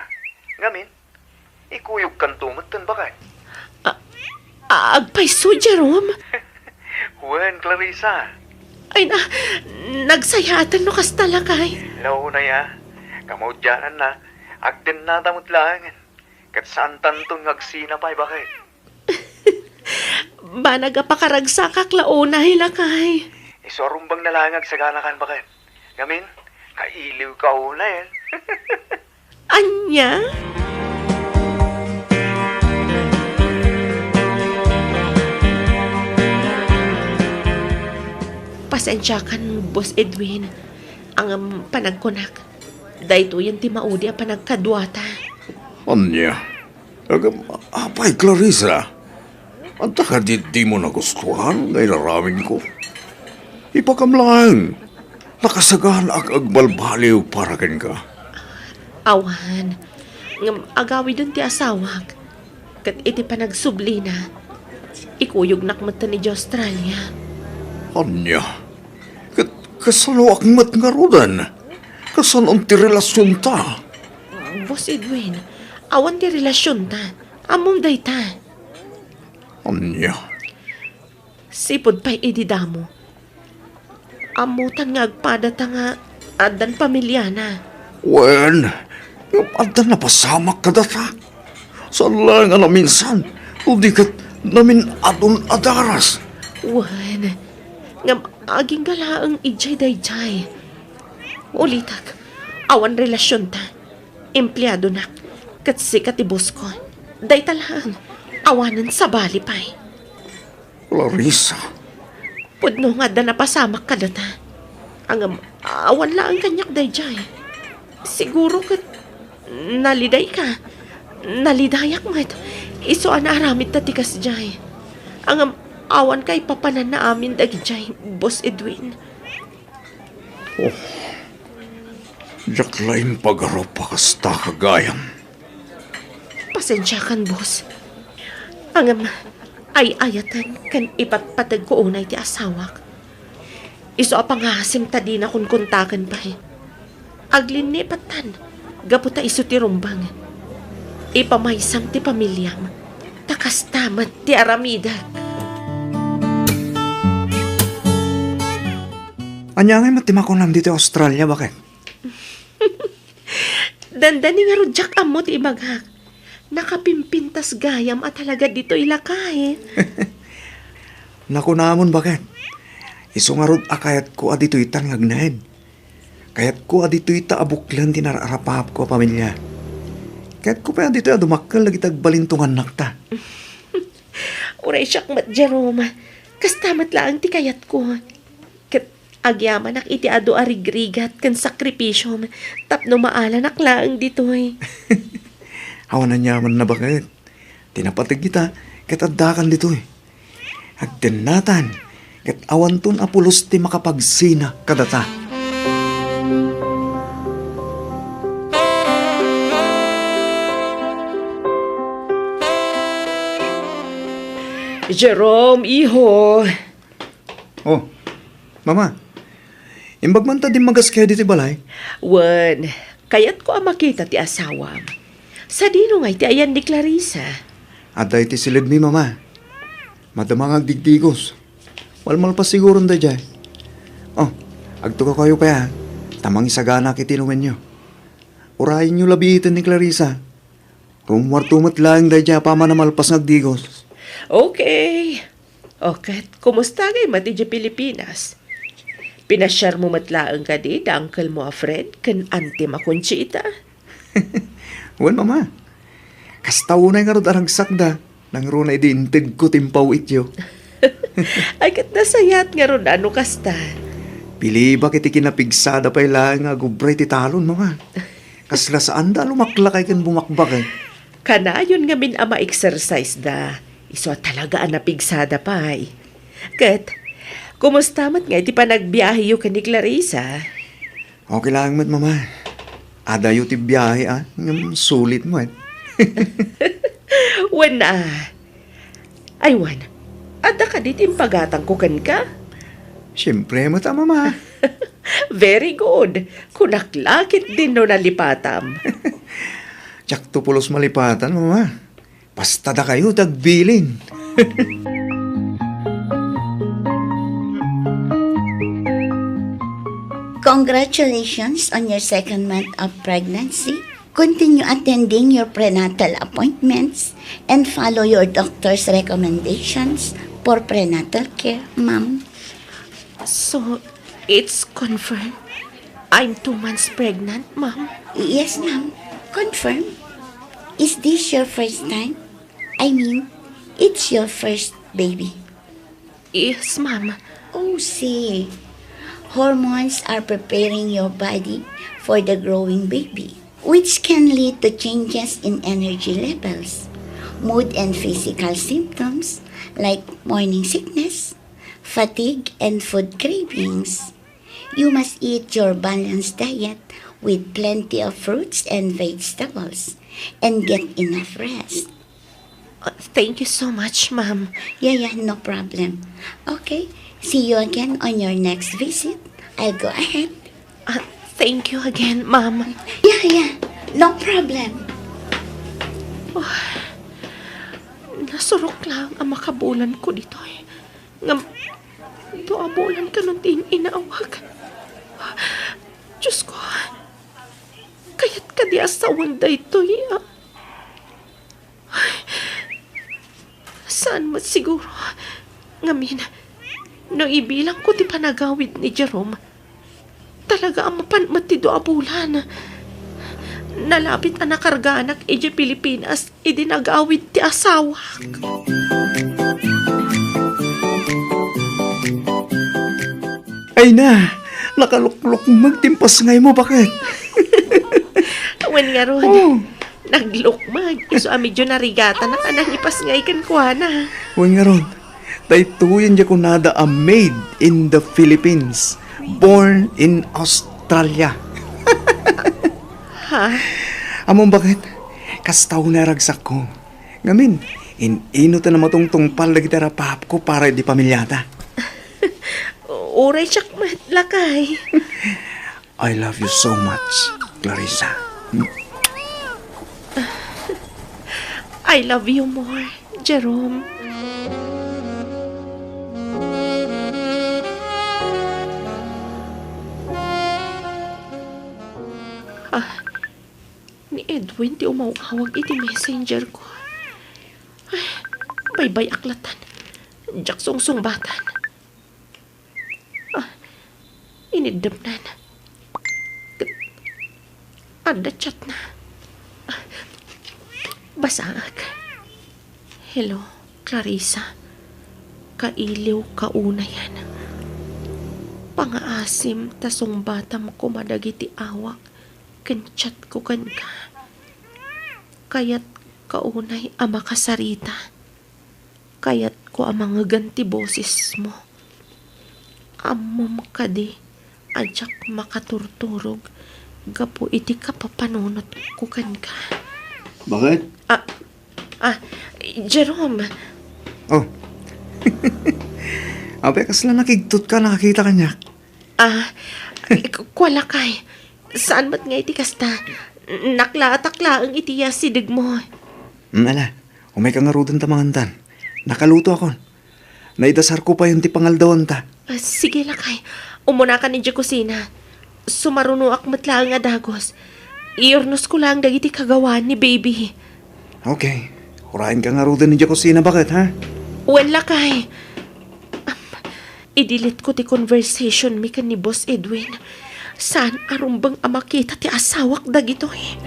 Ngamin, ikuyog kan tumatan bakit? agpaiso, Jerome. Wen, Clarissa. Ay na, nagsayatan no kas talakay. Law na ya. Kamudyanan na. Agden na damot lang. Kat saan tantong ngagsinapay bakit? Ba nagapakaragsa kaklaona hilakay. Isuarumbang nalangag sa ganakan bakit? Ngamin, kailiw ka una yan. Anya? Pasensya kan, Boss Edwin. Ang panagkunak. Dahito yan ti maudi ang panagkadwata. Anya? Apay, Clarissa. Ang taka di mo nagustuhan ngay larawin ko. Ipakamlang. Nakasagaan agbalbaliw para ken ka. Awan. Ngam agawi dun ti asawak. Kat iti panagsubli na. Ikuyog nakmata ni Australia. Anya? Kasano akmat nga rodan? Kasanon ti relasyon ta? Boss Edwin, awan ti relasyon ta. Among day ta. Anya? Sipod pa'y ididamo. Amutan nga agpada ta nga adan pamilya na. Wen, yung anda na pasamak ka data. Saan lang na minsan, hindi ka namin adon adaras. Wan, ngam aging galaang ijay-dayjay. Ulitak, awan relasyon ta. Empleyado na, kat sikat ibos ko. Day talang, awanan sa bali pa'y. Clarissa, Pudno nga da napasamak ka data. Ang awan lang ang kanyak dayjay. Siguro kat naliday ka. Nalidayak mat. Iso an aramid ta tikas jay. Ang awan kay papanan na amin dagjay, Boss Edwin. Jaklain pagarap pa kasta kagayam. Pasensya kan, boss. Ang ay ayatan kan ipatpatag ko unay ti asawak. Iso apangasim ta di na kun kontakan pa eh. Aglin ni patan, gaputa iso ti rumbang. Ipamaysam ti pamilyam, takas tamat ti aramida. Anya ngay matimakon lang dito Australia, bakit? Dandani nga rudyak amo ti ibagak. Nakapimpintas gayam at talaga dito ilakay. Naku namon, bakit? Iso nga rod akayat ko adito itan ngagnaid. Kayat ko adito ita abuklan tinararapap ko pamilya. Kayat ko pa adito dumakkel lagi tagbalintungan nakta. Uray siyak mat Jerome. Kastamat lang ti kayat ko. Kat agyaman nak iti ado arigrigat kan sakripisyon. Tapno maalan aklaang ditoy. Awan na nyaman na bakit? Tinapatag kita, katadakan dito eh. Agdenatan, kat awan ton apulos ti makapagsina kadata. Jerome, iho. Oh, mama, imbag man ta di magas kayo dito balay. Wan, kayat ko ang makita ti asawam. Sa dino ngay ti ayan ni Clarissa. Aday ti silid mi, mama. Madamang agdigdigos. Walmal pa siguro da dyan. Oh, agto ka kayo pa ya. Tamang isagana kitinumen nyo. Urahin nyo labitan ni Clarissa. Rumwartumat lang da dyan pamanamalpas ngagdigos. Okay. Okay, kumusta kay mati di Pilipinas? Pinasyar mo matlaang ka di, da uncle mo a friend, kan ante makunchita. Wan, mama. Kastaunay nga ro darang sakda. Nang runay dinted ko timpaw ityo. Ay kat nasayat nga ron ano kasta. Pili ba kiti kinapigsada pa ilang nga gubray ti talon, mama. Kasla saan da lumakla kay kan bumakbak eh. Kanayon nga min ama exercise da. Iso talaga ang napigsada pa ay. Kat, Kumusta mat nga iti panagbiyahe yu ka ni Clarissa? Okay lang mat, mama. Adayo ti biyahe, sulit mo, Wan na. Ay, Wan. Ada ka ditim pagatang kukan ka? Siyempre, mata, mama. Very good. Kunaklakit din no nalipatam. Tsak to pulos malipatan, mama. Basta da kayo, tagbilin. Congratulations on your second month of pregnancy. Continue attending your prenatal appointments and follow your doctor's recommendations for prenatal care, ma'am. So, it's confirmed. I'm 2 months pregnant, Ma'am. Yes, ma'am. Confirm. Is this your first time? I mean, it's your first baby. Yes, Ma'am. Oh, see. Hormones are preparing your body for the growing baby, which can lead to changes in energy levels, mood and physical symptoms like morning sickness, fatigue, and food cravings. You must eat your balanced diet with plenty of fruits and vegetables and get enough rest. Thank you so much, Ma'am. Yeah, no problem. Okay, see you again on your next visit. I'll go ahead. Thank you again, Ma'am. Yeah, no problem. Nasurok lang ang makabulan ko dito eh. Ito abulan ka nung din inaawag. Diyos ko, kaya't ka di asawan da ito eh. Saan mo siguro? Ngamin, no ibilang ko ti panagawid ni Jerome, talaga ang mapanmatido abulan. Nalapit ang nakarganak iji Pilipinas, idinagawid ti asawa. Ay na, nakaluklok magtimpas ngay mo, bakit? Awan nga ron, naglukmag, iso amidyo narigata na ka nangipas ngay kan kuana. Huwag nga ron, daytoyan di ko nada a made in the Philippines, born in Australia. Ha? Among bakit? Kastaw na ragsak ko. Ngamin, ino ta na matungtong palagi tarapap ko para di pamilyata. Uray siyak matlakay. I love you so much, Clarissa. I love you more, Jerome. Ni Edwin ti umawag iti messenger ko. Ay, baybay aklatan. Diyak sungsung-batan. Inidamnan. Ada chat na. Basaag. Hello, Clarissa. Kailiw kauna yan. Pangaasim tasong batam ko madagiti awak. Kenchat ko kan ka. Kayat kaunay ama kasarita. Kayat ko ang mga ganti boses mo. Amom ka di. Ajak makaturturog. Gapo iti kapapanunot ko kan ka. Bakit? Jerome. Oh. Abe, kasla nakigtot ka, nakakita ka niya. Kwala kay. Saan ba't nga iti kasta? Nakla-takla ang itiya sidig mo. Ala, umay ka nga rudan tamangantan. Nakaluto ako. Naidasar ko pa yung ti pangaldawan ta. Sige lakay. Umuna ka ni kusina. Sumaruno ak matla nga dagos. Iornos ko lang dagiti kagawan ni baby. Okay. Urain ka nga rudan ni kusina, bakit, ha? Wala kay. Idilit ko ti conversation mi kan ni Boss Edwin. Saan arumbang amakita ti asawak dagito eh.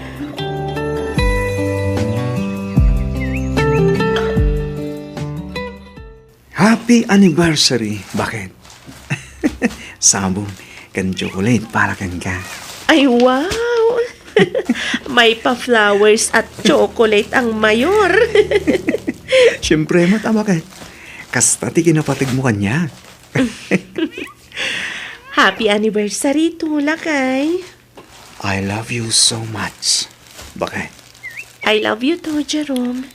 Happy anniversary. Bakit? Sabon, kan chocolate para kan ka. Ay wow! May pa-flowers at chocolate ang mayor. Siyempre, mata, bakit? Kasta ti kinapatig mo kanya. Happy anniversary, Tula, kay. I love you so much. Bakit? I love you too, Jerome.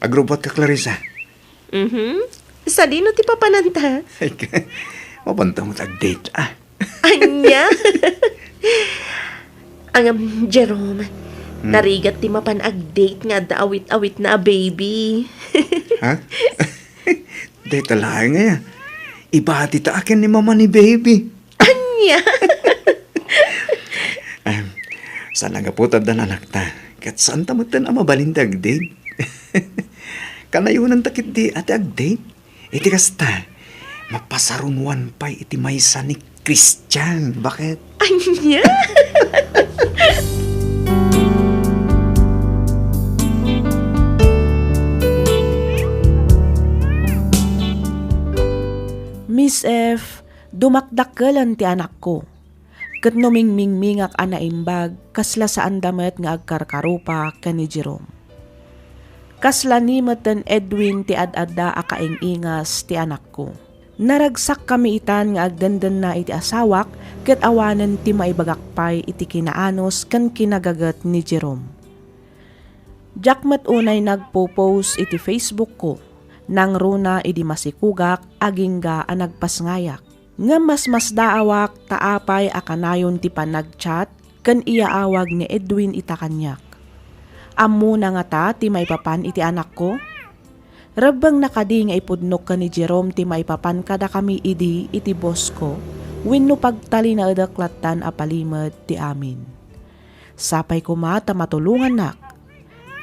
Agrobot ka, Clarissa. Sa dino ti papananta? Mapanta mo tag-date, Anya? Ang Jerome, narigat ti mapan-ag-date nga da awit-awit na a baby. Ha? Date lang nga. Ibati ta akin ni mama ni baby. Anya? Sana nga po tadan anak ta. Kat saan tamutan ang mabalintag date? Kanayunan takit di ate ag-date. Iti kasta, mapasarunwan pa iti maysa ni Christian. Bakit? Anya? Miss F, dumakdakkelan ti anak ko. Ket numingmingmingak ana imbag, kasla saan damet nga agkarkarupa ken ni Jerome. Kasla ni meten Edwin ti ad-adda akaingingas ti anak ko. Naragsak kami itan nga agdandan na iti asawak, ket awanen ti maibagakpay iti kinaanos ken kinagagat ni Jerome. Jakmat unay nagpo-post iti Facebook ko, nang runa idi masikugak agingga a nagpasngayak. Nga mas daawak taapay akanayon ti panagchat ken iaawag ni Edwin ita kanyak. Ammo na nga ta ti maipapan iti anak ko. Rabbang nakadi nga ipudnok ka ni Jerome ti maipapan kada kami idi iti boss ko, wenno pagtali na edaklatan a palimed ti amin. Sapay ko mata matulungan nak.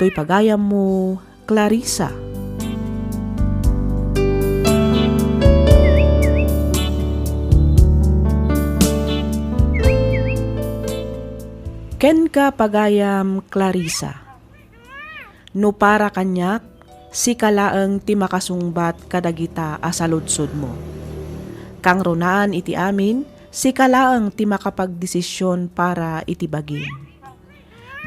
To'y pagayam mo, Clarissa. Ken ka pagayam, Clarissa. No para kanyak, si kalaeng ti makasungbat kadagita asaludsod mo. Kang runaan iti amin, si kalaeng ti makapagdesisyon para iti bagim.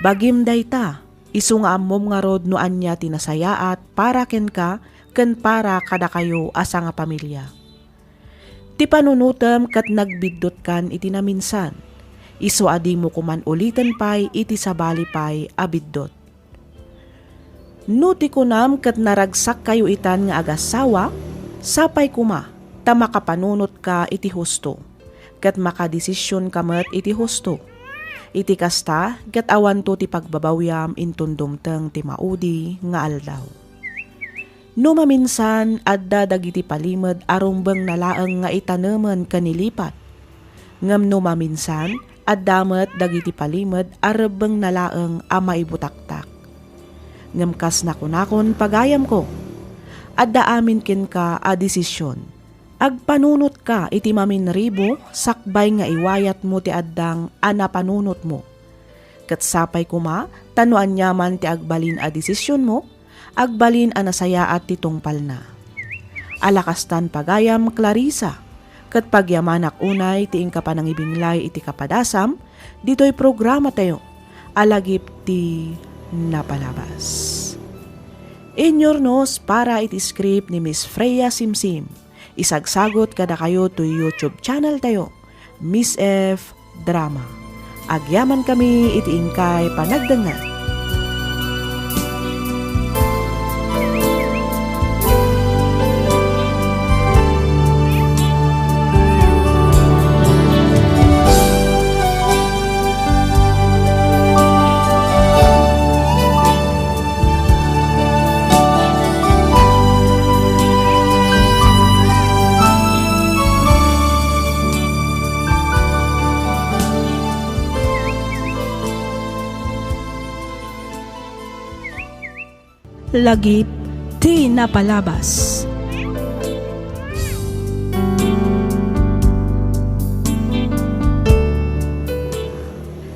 Bagim dayta, isu nga ammom nga rod no anya tinasayaat para ken ka, ken para kada kayo asa nga pamilya. Ti panunutem kat nagbiddot kan iti naminsan, isu adi mo kuman ulitin pay iti sabali pay abiddot. No ti kunam kat naragsak kayo itan nga agasawa, sapay kuma, ta makapanunot ka iti husto, kat makadesisyon kamet iti husto. Iti kasta, kat awan to ti pagbabawyam intundumteng ti maudi nga aldaw. No maminsan, adda dagiti palimed arumbeng nalaeng nga itanemen kanilipat. Ngam no maminsan, addamet dagiti palimed arebeng nalaeng ama ibutaktak. Ngam kas nakunakon pagayam ko, adda amin ken ka a desisyon. Agpanunot ka iti maminribo, sakbay nga iwayat mo ti addang anapanunot mo. Kat sapay kuma, tanuan nyaman ti agbalin a desisyon mo, agbalin a nasaya at titungpal na. Alakastan pagayam, Clarissa. Kat pagyamanak unay ti ingkapanangibinglay iti kapadasam, dito'y programa tayo, alagip ti napalabas. Inyornos para iti script ni Miss Freya Simsim. Isagsagot kada kayo to YouTube channel tayo, Miss F Drama. Agyaman kami iti ingkay panagdangan. Lagip ti napalabas.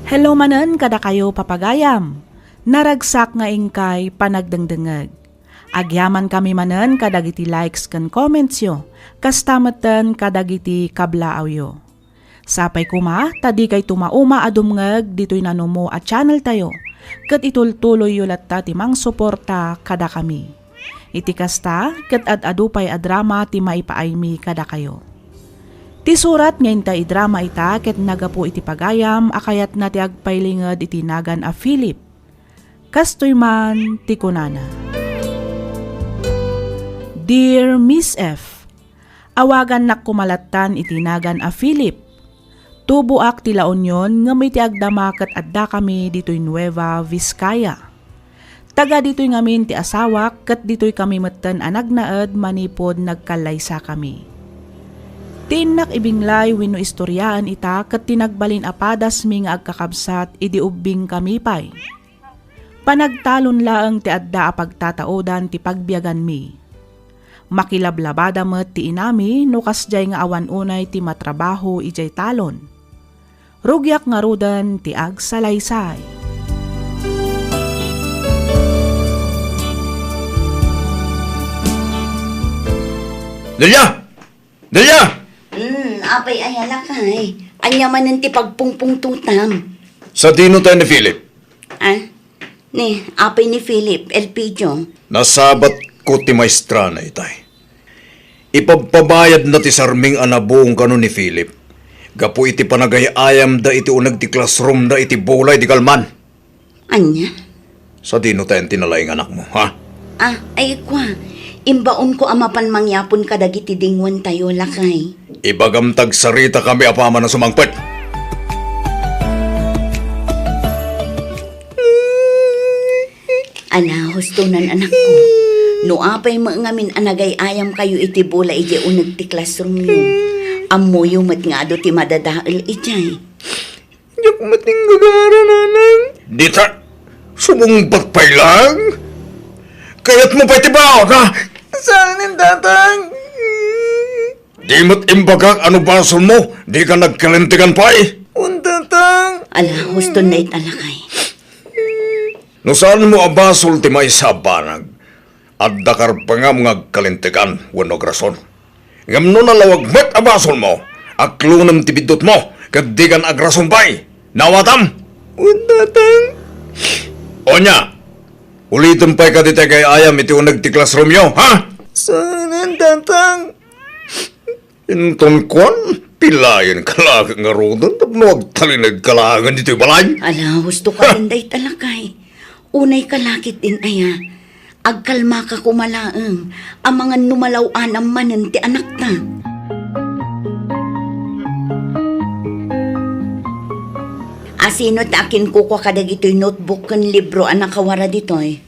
Hello manen kada kayo papagayam. Naragsak nga ingkay panagdengdengeg. Agyaman kami manen kadagiti likes ken comments yo. Kastameten kadagiti kablaaw yo. Sapay kuma, tadi kay tumauma adumngeg dito'y nanumo at channel tayo. Kat itultuloy yulat ta timang suporta kada kami. Iti kasta, ket ad-adupay a drama ti maipaaymi kada kayo. Ti surat ngayon ta idrama ita ket nagapu iti pagayam akayat na ti agpailinged iti nagan a Philip. Kastoy man ti kunana. Dear Miss F, awagan nak kumalatan iti nagan a Philip. Tubuak ti La Union nga may ti agdama ket adda kami ditoy Nueva Vizcaya. Taga ditoy ngamin ti asawak ket ditoy kami metten a nagnaed manipod nagkalaysa kami. Tinak ibinglay wenno istoryaan ita ket tinagbalin apadas mi nga agkakabsat idi ubbing kami pay. Panagtalon laeng ti adda a pagtataodan ti pagbiyagan mi. Makilablabada met ti inami no kasjay nga awan unay ti matrabaho ijay talon. Rugyak nga rudan ti agsalaysay. Delia! Delia! Apay ayala kay. Anya man ti pagpungpung tutam. Sa dino tayo ni Philip. Ni, apay ni Philip, Elpidio. Nasabat ko ti maestra na itay. Ipagpabayad na ti sarming anabuong kano ni Philip. Gapu iti panagayayam da iti unag ti classroom da iti bulay di kalman. Anya? Sa dino tayo tinalaing anak mo, ha? Ay kwa. Imbaon ko amapan mangyapon kadagiti dingwan tayo lakay. Ibagamtag sarita kami apama na sumangpet. Ala, hustunan anak ko. No apay ngamin anagay ayam kayo iti bola iti unag ti classroom nyo. Amoyo mat nga do ti madadaal ijay. Yak mating gagara, nanang. Dita, sumungbat pa'y lang. Kaya't mo pa'y tibaon, ha? Saan tatang? Di mo't imbagak ano basol mo, di ka nagkalintigan pa'y. Tatang. Ala, huston na italakay. No saan mo abasol ti may sabanag, at dakar pa nga mga kalintigan, wano grason. Ngam no nalawag met abasol mo, aklunam ti bidot mo, kadigan agrason pa'y. Nawatam! Tatang. Onya, ulitin pa'y kaditegay ayam iti unag ti classroom yo, ha? Saan tatang? Inton kon, pilayan kalagang nga rodan, tapno agtalinag kalagan dito'y balay. Ala, husto ka rin day talakay. Unay kalakit din aya. Agkalma ka kumalaeng. Ang mga numalawan ang manan ti anak ta. Asino takin ko kwa kadag ito'y notebook kan libro ang nakawara dito'y.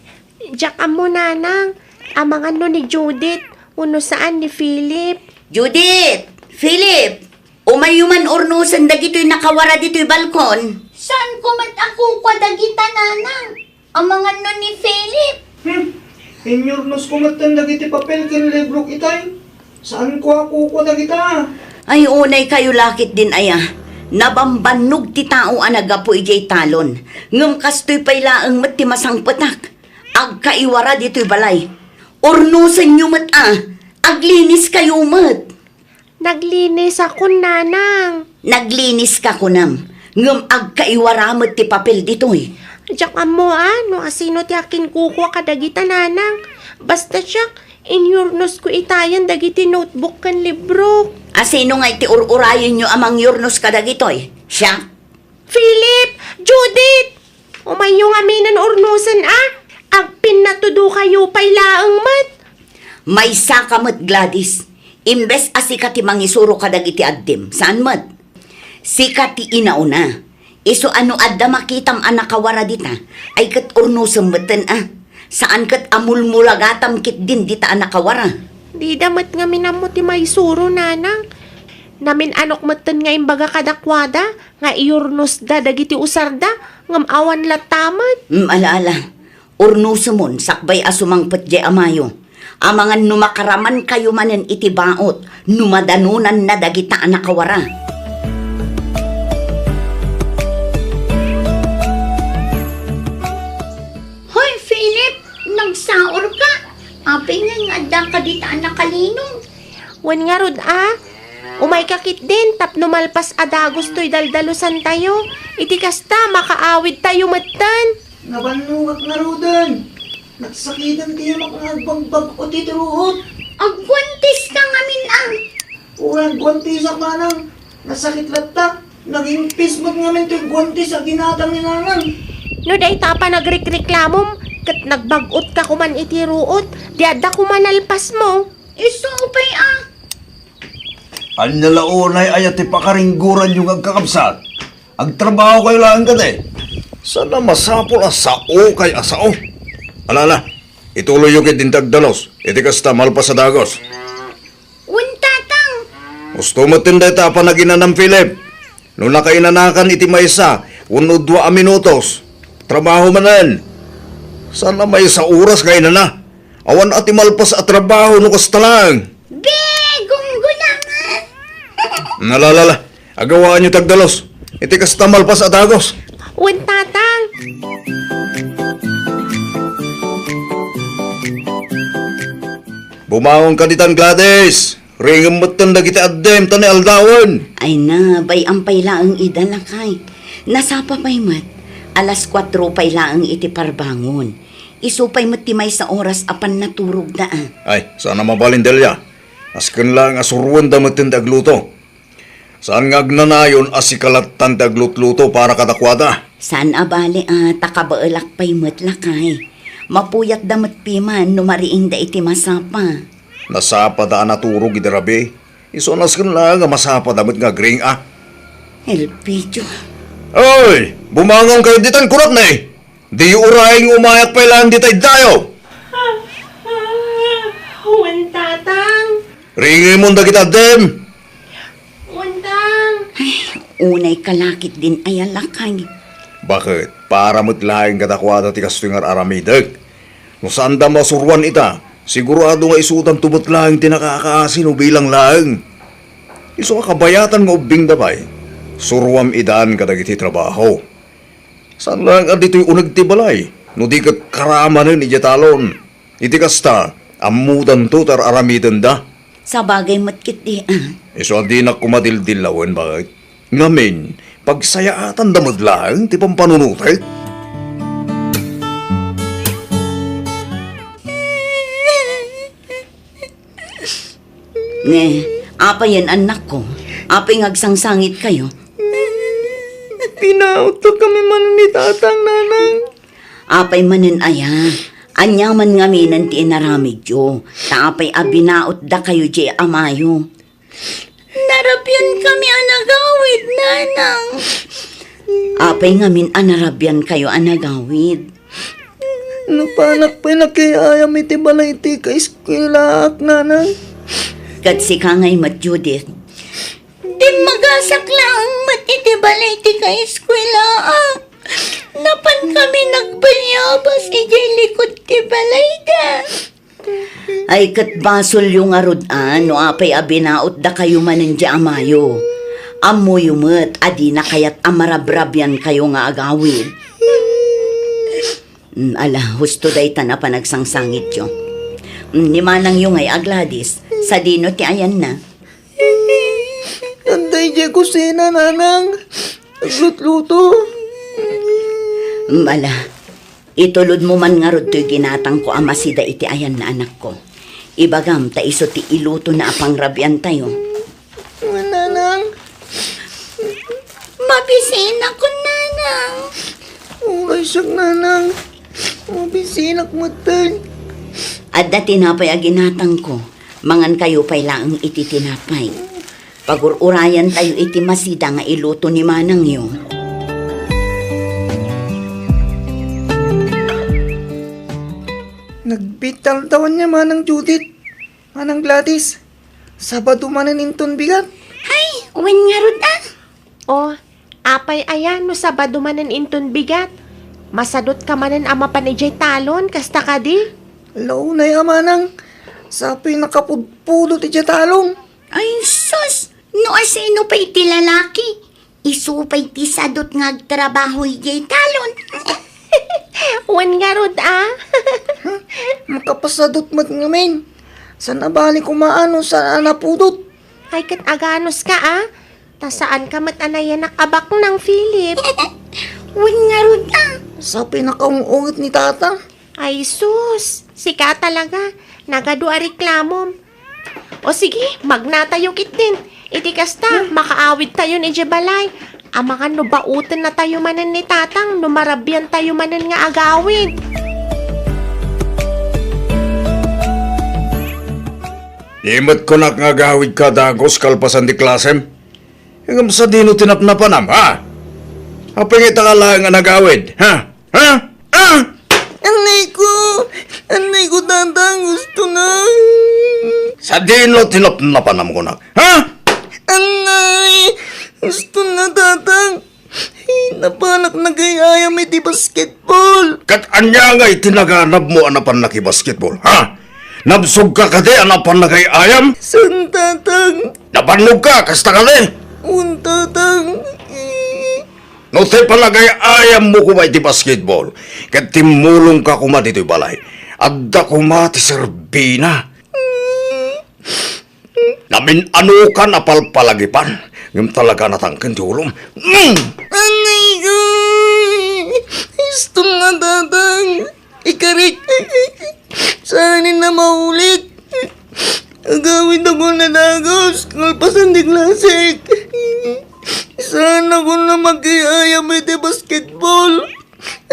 Diyak mo, nanang. Amang ano ni Judith, uno saan ni Philip. Judith! Philip! Umayuman ornusan dagito'y nakawara dito'y balkon. Saan ko mat ako kwa dagita nanang? Ang mga nun ni Philip. Inyornos ko matan dagiti papel ken libro itay. Saan ko ako dagita? Ay unay kayo lakit din aya. Nabambanog ti tao anagapo ijay talon. Ngem kastoy pay laeng met ti masang petak. Agkaiwara dito'y balay. Ornusan nyo met Aglinis kayo met. Naglinis ako, nanang. Naglinis ka kunam. Ngem agkaiwara met ti papel dito'y. Diyak mo, no asino ti akin kukwa kadagita, nanang. Basta siyak, inyurnos ko itayan dagiti notebook kan libro. Asino nga iti urayin nyo amang yurnos kadagitoy? Siya? Philip! Judith! Umayo nga minan urnusan, Agpin na tudo kayo pay laeng mat. May sakamot, Gladys. Imbes asikati mangisuro kadagiti addim. Saan mat? Sikati inauna. Iso ano adda makitam anakawara dita, ay kat urnosem beten Saan kat amulmulagatam kit din dita anakawara. Di damat nga minamo ti maisuro, nanang. Namin anok meten nga imbaga kadakwada, nga iurnos da dagiti usarda, ngam awan latamat. Alaala, urnosumon sakbay asumang petje amayo. Amangan numakaraman kayo manen iti baot, numadanunan na dagita anakawara. Nagsaor ka. Apay nga nga ka dita nakalinong. Wan nga rod, Umay kakit din, tapno malpas adagos to'y daldalusan tayo. Iti kasta, makaawid tayo matan. Nabanugak na rodan. Nagsakitan tiyo makagbang o titiruot. Agwantis ka ngamin ang. Urang guwanti sa manang. Nasakit latta. Naging pismat ngamin tiyo guwanti sa ginatang ni nanang. No day tapa nagrekreklamom, kat nagbagot ka kuman iti ruot, di adda kumanalpas mo. Isupay ah. Anya launay ay ati pakaringguran yung agkakabsat. Agtrabaho kayo lang ka eh. Sana masapol asao kay asao. Alala, ituloy yung kitintag dalos. Iti kasta malpas sa dagos. Untatang. Gusto mo tinday pa na ginanam Philip. Nung nakainanakan iti maysa, 1 o 2 minutos. Trabaho manan. Sana may sa oras kayo na. Awan ati malpas at trabaho no kasta lang. Gunggulangan. Nalalala, agawaan niyo tagdalos. Iti kasta malpas at dagos. Untatang. Bumangon ka ditan Gladys. Ringam mo't tanda kita addem tani aldawan. Ay na, bay ang pailaang idalakay. Nasapa pa'y mat. Alas 4 pailaang iti parbangon. Isupay mat timay sa oras apan naturog na ah. Ay, sana mabalindelya. Askan lang asuruan damat agluto. Saan nga agnanayon asikalat aglut-luto para katakwada? Saan abali takabaelak pa'y mat lakay. Mapuyat damat piman numariing da iti masapa. Nasapa da naturog idarabi. Isonas kan lang nga masapa damat nga gring ah. Elpidio. Oy! Bumangon kayo ditan kurot na eh! Di uraying umayak pa lang ditay dayo! Untatang. Ringin mo da kita dem! Untang. Unay kalakit din ay alakay. Bakit? Para mo't lahing katakwada ti kastingar aramidag. No saan da masuruan ita, sigurado nga isutan tubot lahing tinakakaasin o bilang lahing. Iso kabayatan nga ubing dabay. Suruam idaan kadagiti trabaho. Saan lang dito'y unag ti balay? No di kat karamanin ijatalon. Iti kasta, amudan to tar aramidan da. Sa bagay matkit di ah. Iso di na kumadildilawin bakit? Ngamin, pagsayaatan damad lang, ti pampanunutay. Ne, apa yan anak ko? Apay ngagsangsangit kayo? Pinauto kami man ni tatang nanang. Apay manen aya. Anyaman nga minan ti inaramid yo. Taapay abinaot da kayo di amayo. Narabyan kami anagawid, nanang. Apay nga min anarabyan kayo anagawid. Napanak pa nakiayam iti balay ti kaiskwilak nanang. Kat si kangay mat Judith. Di magasak lang matitibalay ti ka eskwela ah. Napan kami nagbayabas ijay likod ti balay da. Ay kat basol yung arudan no apay abinaot da kayo manin di amayo. Amo yumet adi na kayat amarabrabyan kayo nga agawid. Ala, husto day ta na panagsangsangit yo. Ni manang yung ay agladis, sa dino ti ayan na. Anday di kusina nanang. Aglut-luto. Mala, itulod mo man nga rod to'y ginatang ko amasida iti ayan na anak ko. Ibagam ta iso ti iluto na apangrabyan tayo. Nanang. Mabisina ko, nanang. Uray siyak nanang. Mabisinak mo tayo. Adda tinapay a ginatang ko, mangan kayo pay laang iti tinapay. Pagururayan tayo iti masida nga iluto ni manang yo. Nagbital-tawan niya manang Judith. Manang Gladys. Sabado manan inton bigat. Ay, uwan nga rod ah. Oh, apay ayan no sabado manen inton bigat. Masadot ka manen ama panijay talon, kasta ka di? Law na yung manang. Sapay nakapudpudot iti talong. Ay, sus! No asino pa iti lalaki? Isupay ti sadot nga agtrabaho ijay talon. Uwan nga rod ah. Makapasadot mat ngamin. Sa nabali kumaano sa napudot. Ay kat aganos ka ah. Ta saan ka matanayan nakabak ng Philip? Uwan nga rod ah. Sapay nakaungungot ni tata. Ay sus, sika talaga. Nagadua reklamom. O sige, magnatayo kit din. Iti kasta, makaawid tayo ni Jebalay. Ang mga nubautan na tayo manan ni tatang, numarabyan tayo manan nga agawid. Imat ko nak nga gawid ka dagos kalpasan di klasem. Hingam sa dino tinapnapanam, ha? Apingit ka lang nga nagawid, ha? Ha? Ha? Anay ko, tatang, gusto na. Sa dino tinapnapanam ko nak, ha? Anay, gusto na, tatang. Napanak na gayayam iti basketball. Kat anya nga itinaganap mo anapan na basketball, ha? Nabsog ka kati anapan na kay ayam? San, tatang? Napanog ka, kasta ka di? Un, tatang. No te palagay ayam mo kuma iti basketball. Kat timulong ka kuma dito'y balay. Adda kuma ti Serbina. Namin ano ka napalpalagipan. Yung talaga natangkin ti ulong. Anay ko. Gusto nga, tatang. Ikarik. Sana na maulit. Agawin ako na dagos. Kalpasan di klasik. Sana ko na mag-iayam iti basketball.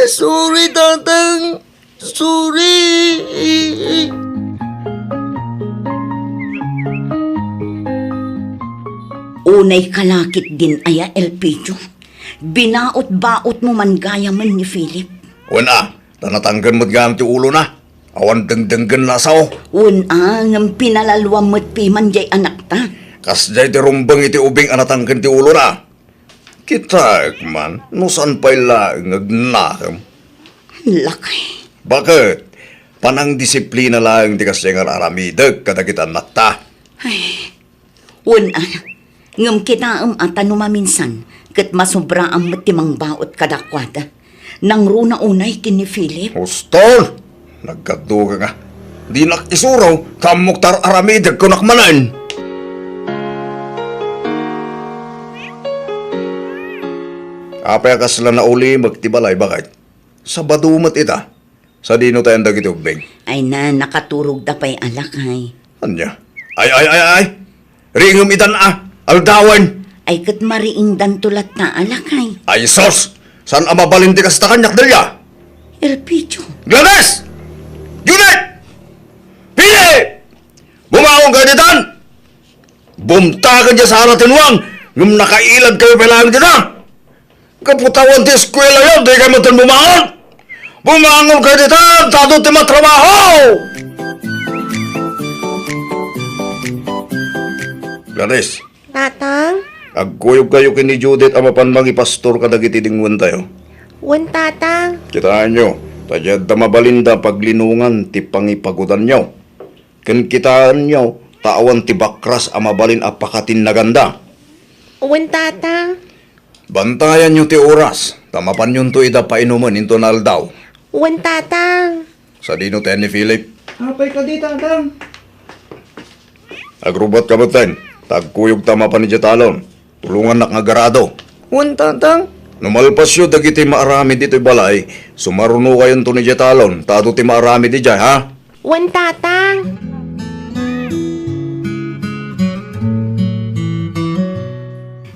Sorry, tatang. Sorry. Unay kalakit din aya, Elpidio. Binaot-baot mo man gaya man ni Philip. Una, tanatanggan mo't gamit yung ulo na. Awan dengdenggan na sao. Ang pinalalwam mo't piman jay anak ta. Kas jay ti rumbang iti ubing anatanggan ti ulo na. Kita, man, no saan pa'y laing agnakam. Lakay. Bakit? Panang disiplina lang ti kasi nga aramidag kada kita anak ta. Ngam kita ata numaminsan, kat masubra ang matimang baot kadakwada. Nang runa unay kini Philip. Hustol! Nagkaduga nga. Di nakisuraw, kamuktar aramidag ko nakmanan. Apay ka sila na uli magtibalay, bakit? Sa badumat ita. Sa dino tayong dagiti ubing. Ay na, nakaturog da pa'y alakay. Anya? Ay! Ringom itan aldawan! Ay kat mariing dan tulat na alakay. Ay sos! San amabalin ti kas takanyak dalya? Elpidio. Gladys! Junet! Pili! Bumaong ka ditan! Bumta ka dyan sa haratinwang! Ngum nakailag kayo pelang dyan na! Kaputawan ti eskwela yun, di kayo matan bumangon! Bumangon kayo ditan! Tato ti matrabaho! Gladys, Tatang? agkuyog kayo kini Judith ang mapanmangi pastor kadagiti dingwan tayo. Wan, tatang. Kitaan nyo, tadyad mabalinda paglinungan ti pangipagutan nyo. Ken kitaan nyo, tawan ti bakras ang mabalin apakatin na ganda. Wan, tatang. Bantayan nyo ti oras, tamapan nyo to ida painuman into naldaw. Wan, tatang. Sa dino tayo ni Philip, Apay ka di, tatang. agrubat ka batin, tagkuyog tama pa ni Jatalon, tulungan nak nga garado. Un, tatang. Numalpas yun, dagiti maarami dito'y balay, sumaruno kayon to ni Jatalon, tato ti maarami di dyan, ha? Wan, tatang.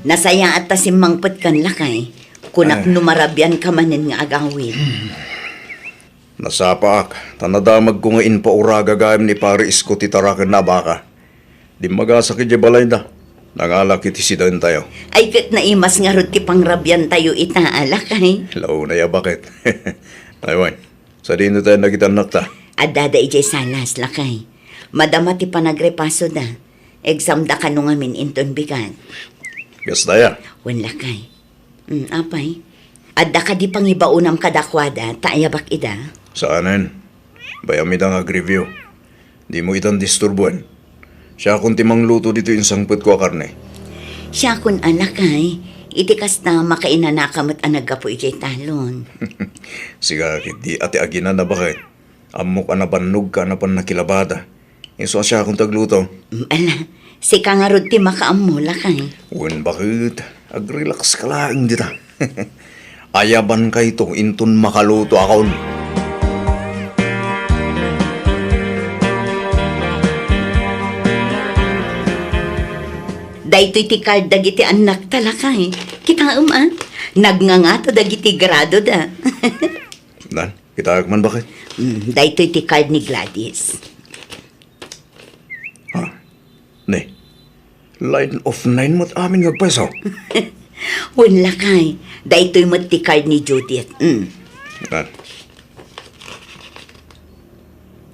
Nasaya at tasimangpet kan lakay. Kunak numarabyan ka manin nga agawin. Nasapak, tanadamag ko nga inpauraga gayam ni pare isko ti tarakan na baka. Di magasakit di balay na. Nangalaki ti sidan tayo. Ay kat naimas nga rot ti pangrabyan tayo itaalakay. Hello na ya bakit? Aywan, sa dino tayo nagitanak ta. Adada ijay salas lakay. Madama ti panagrepaso da. Exam da ka nung amin inton bigan. Gasta ya. Wan lakay. Apay. Adda ka di pangibaunam kadakwada, taayabak ida. Saanen? Bayam itang ag-review. Di mo itang disturbuan. Siya kung timang luto dito yung sangput ko karne. Siya kun alakay, iti kasta makainanakamat anagapo ijay talon. Siga, di ati agina na bakit? Amok anabanog ka na pan nakilabada. Iso siya kung tagluto. Ala, si kangarod ti makaammo lakay. Wen bakit? Ag-relax ka lang dita. Ayaban ka ito, intun makaluto akon. Daytoy ti card dagiti anak talakay. Kita nagngangato dagiti grado da. Nan, kita man bakit? Daytoy ti card ni Gladys. Ne, line of 9 mo't amin ngagpeso. Wala kay. Daytoy mo ti card ni Judith. Nan,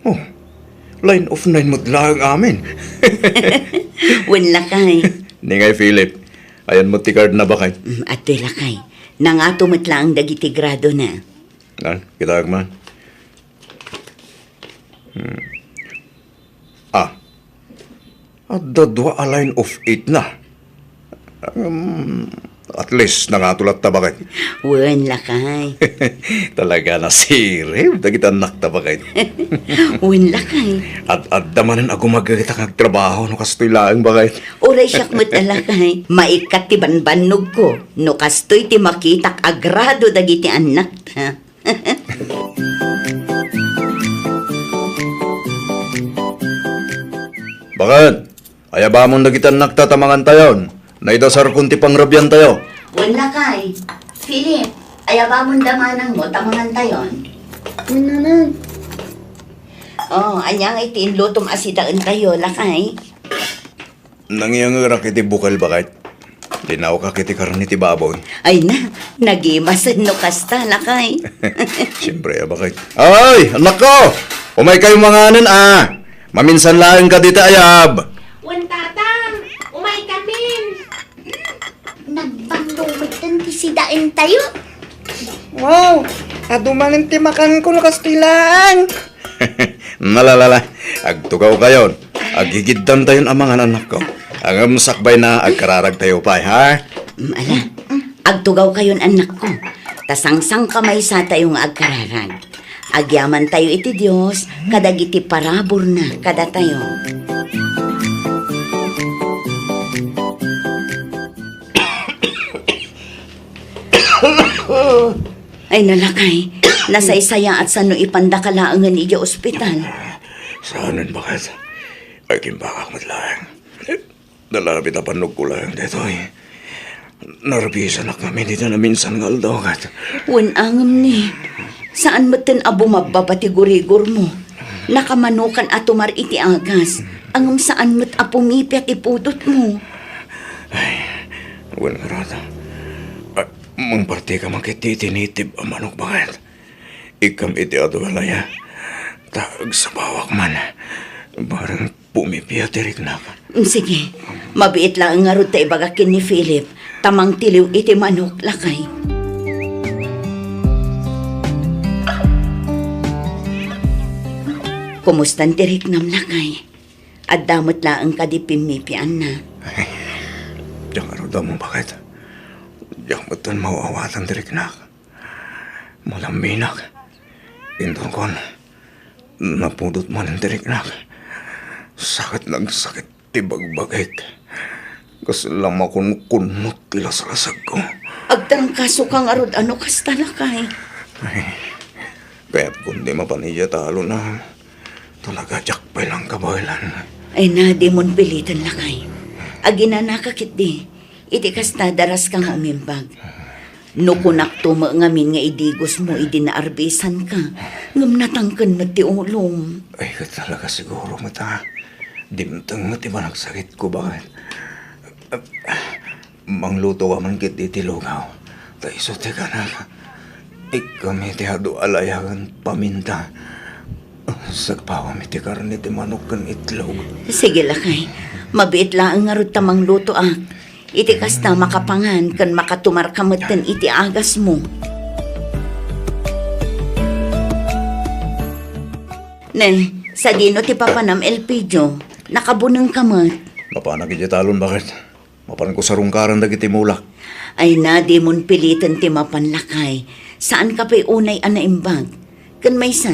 Oh, line of 9 mo't lang amin. Wala kay. Ningay Philip, ayan mo ti card na bakit? Atoy lakay. Nangato mo't lang dagiti grado na. Nan, kita man. At dadwa a line of 8 na. At least nangatulad ta bakit? Wala kay. Talaga na sirip, dagiti anak ta bakit? Wala kay. At damanan ako magkita kag trabaho no kastoy laang bakit? Uray siyak mo't alakay. Maikat ti banbanog ko. No kastoy ti makitak agrado dagiti anak ta. Bakit? Ayaba mong nagitan nagtatamangan tayon. Naidasar kung ti pangrabyan tayo. Wala kay. Philip, ayaba mong damanang mo, tamangan tayon. Nanan. Oh, anyang itin lutom asidaan tayo, lakay. Nangyayang kiti bukal bakit? Linaw ka kiti karni ti babon. Ay na, nagimasan no kasta, lakay. Siyempre, bakit? Ay, anak ko! Umay kayo mga anan, Maminsan lang ka dito, ayab. Wan tatang, umay kamin. Nagbandumitan ti sidain tayo. Wow! Adumanin ti makan ko no kastilaan. Nalalala, agtugaw kayon. Agigiddan tayon ang mga anak ko. Ang sakbay na agkararag tayo pa, ha? Ala, agtugaw kayon anak ko. Tasangsang kamay sa tayong agkararag. Agyaman tayo iti Diyos, kadagiti parabor na kada tayo. Ay nalakay, nasaysaya at sano ipandakalaangan iya ospital. Saanan bakit? Ay kimbakak mo't lang. Nalapit na panog ko lang dito eh. Narbisan na kami dito na minsan nga aldawagat. Wan angam ni, saan matin abo mababati-gurigor mo? Nakamanukan at tumar iti agas, angam saan mat apumipit ipudot mo. Wan nga rata. Mang parte ka makititinitib ang manok bakit? Ikam iti adwalaya. Taag sa bawak man. Barang pumipiyatirik na ka. Sige, mabiit lang nga ron tayo bagakin ni Philip, tamang tiliw iti manok lakay. Kumustan tirik nam lakay? At damot lang ka di pimipian na. Diyan ka mo bakit? Diyan mo ito mawawatan tirik na ka. Mulang minak. Indong kon. Napudot mo ng tirik na ka. Sakit ng sakit tibagbagit. Kasi lang makunkunot tila sa lasag ko. Agtangkaso kang arod ano kasta lakay. Kaya't kundi mapaniya talo na. Talaga jakpay lang kabaylan. Ay na, di mon pilitan lakay. Agina nakakit di. Iti kasta daras kang umimbag. No kunak tuma ngamin nga idigos mo, idinaarbisan ka. Ngam natangkan mo ti ulong. Ay, ka talaga siguro mata. Dimtang mati ba nagsakit ko bakit? Mangluto ka man kit itilugaw. Taiso te ka na. Ikami ti hado alayagan paminta. Sagpawa mi ti karne ti manok kan itlog. Sige lakay, mabiit lang nga ron tamang luto Iti kasta makapangan kan makatumar kamatan iti agas mo. Nen, sa dino ti papanam Elpidio, nakabunang kamat. Mapanag iti talon bakit? Mapan ko sa rungkaran dagiti mulak. Ay na, di mon pilitan ti mapanlakay. Saan ka pa'y unay anaimbag? Kan may sa,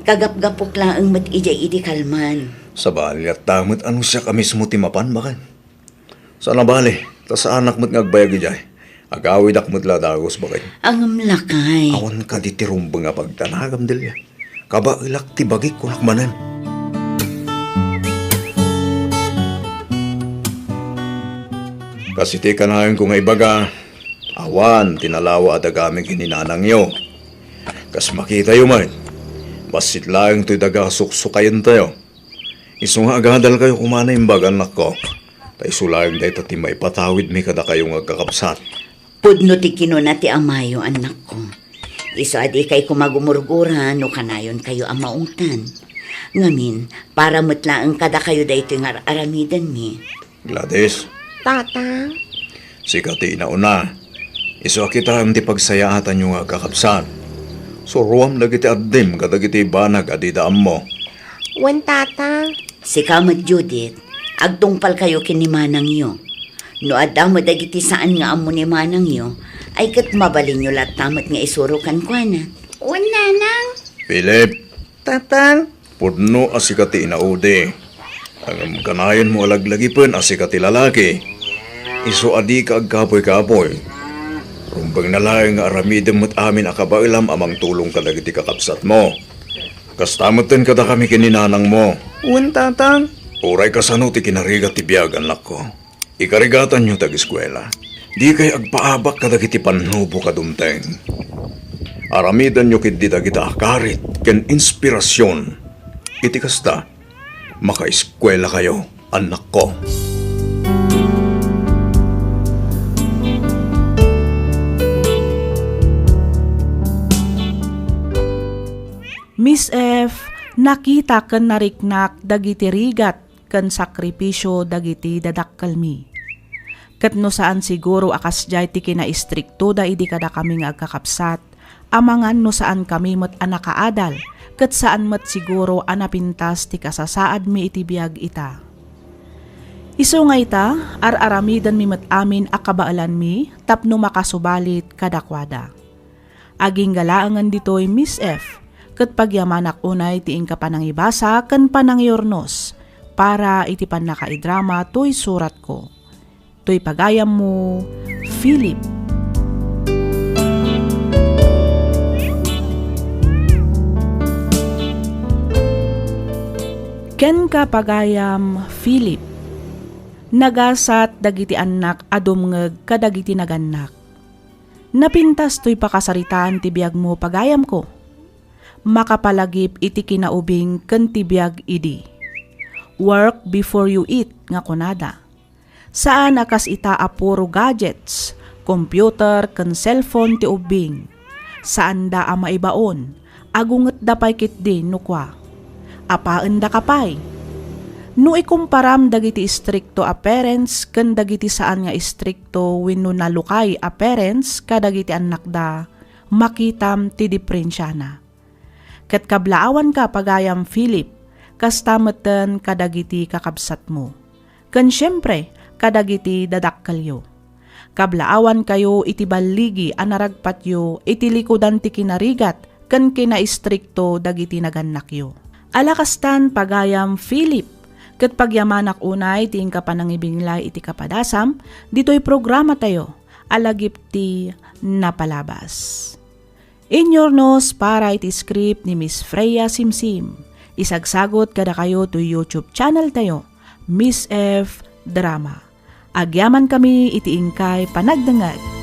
kagap-gapok laang mat ijay idi kalman. Sa bali at tamot ano siya ka mismo ti mapan bakit? Sana bali, ta sa anak mo't ngagbayag ijay. Agawid ak mo't ladagos bakit? Ang lakay. Awan ka di tirumbang nga pagtanagam dilya. Kaba ilak ti bagik kunak manan. Kasi ti kanayon ko nga ibaga, awan tinalawa at agaming kininanang yo. Kas makita yo man, basit lang to'y daga suksukayan tayo. Iso nga agadal kayo kumana yung bagan ko. Tay sulayang dahi tati may patawid mi kada kayong agkakapsat. Pudno ti kinuna ti amayo, anak ko. Iso adi kay kumagumurgura no kanayon kayo amaungtan. Ngamin, para mutlaang kada kayo dahito yung aramidan mi. Gladys, Tatang, si kati inauna. Iso kita ang ti pagsayahatan yung agkakapsat. So ruam dagiti addim kadagiti banag adidaan mo. wen tatang. Si Kamat Judith, agtungpal kayo kinimanang yo. No adamo dagiti saan nga amo ni manang yo, ay kat mabalin nyo tamat nga isurukan kwa na. Nanang. Philip, Tatang, pudno asikati inaude. Ang kanayon mo alaglagipin asikati lalaki. Iso adi ka agkapoy-kapoy. Rumbang nalayang nga aramidem mo't amin akabailam amang tulong kadagiti kakapsat mo. Kastamutin kada kami kininanang mo. wen tatang. Uray kasano ti kinarigat ti biyag, anak ko. Ikarigatan nyo tag-eskwela. Di kay agpaabak kadagiti panhubo kadumteng. Aramidan nyo kit di dagiti akarit ken inspirasyon. Iti kasta, makaeskwela kayo, anak ko. Miss F, nakita ken nariknak dagiti rigat ken sakripisyo dagiti dadakkelmi. Ket no saan siguro akas jay ti kinaistrikto da idi kada kami nga agkakapsat, amangan no saan kami met anakaadal, ket saan met siguro anapintas ti kasasaad mi iti biag ita. Isu nga ita, aramidan mi met amin akabaalan mi, tapno makasubalit kadakwada. Aging galaangan ditoy Miss F, ket pagyamanak unay ti ingka panangibasa ken panangyornos para iti panakaidrama toy surat ko. Toy pagayam mo, Philip. Ken ka pagayam, Philip. Nagasat dagiti anak adumngeg kadagiti naganak. Napintas toy pakasaritaan ti biag mo pagayam ko. Makapalagip iti kinaubing ken ti biag idi. Work before you eat nga kunada. Saan akas ita apuro gadgets, computer ken cellphone ti ubing. Saan da ama ibaon, agunget da pay kit din nukwa. Apaan da kapay. No ikumparam dagiti stricto a parents ken dagiti saan nga stricto wenno nalukay a parents kadagiti anak da, makitam ti diferensya na. Ket kablaawan ka pagayam Philip, kastameten kadagiti kakabsat mo. Ken syempre, kadagiti dadakkelyo. Kablaawan kayo iti baligi anaragpatyo iti likudan ti kinarigat ken kinaistrikto dagiti nagannakyo. Alakastan pagayam Philip, ket pagyamanak unay ti ingka panangibinglay iti kapadasam, ditoy programa tayo, alagip ti napalabas. Inyornos para iti script ni Miss Freya Simsim. Isagsagot kada kayo to YouTube channel tayo, Miss F Drama. Agyaman kami iti ingkay panagdangag.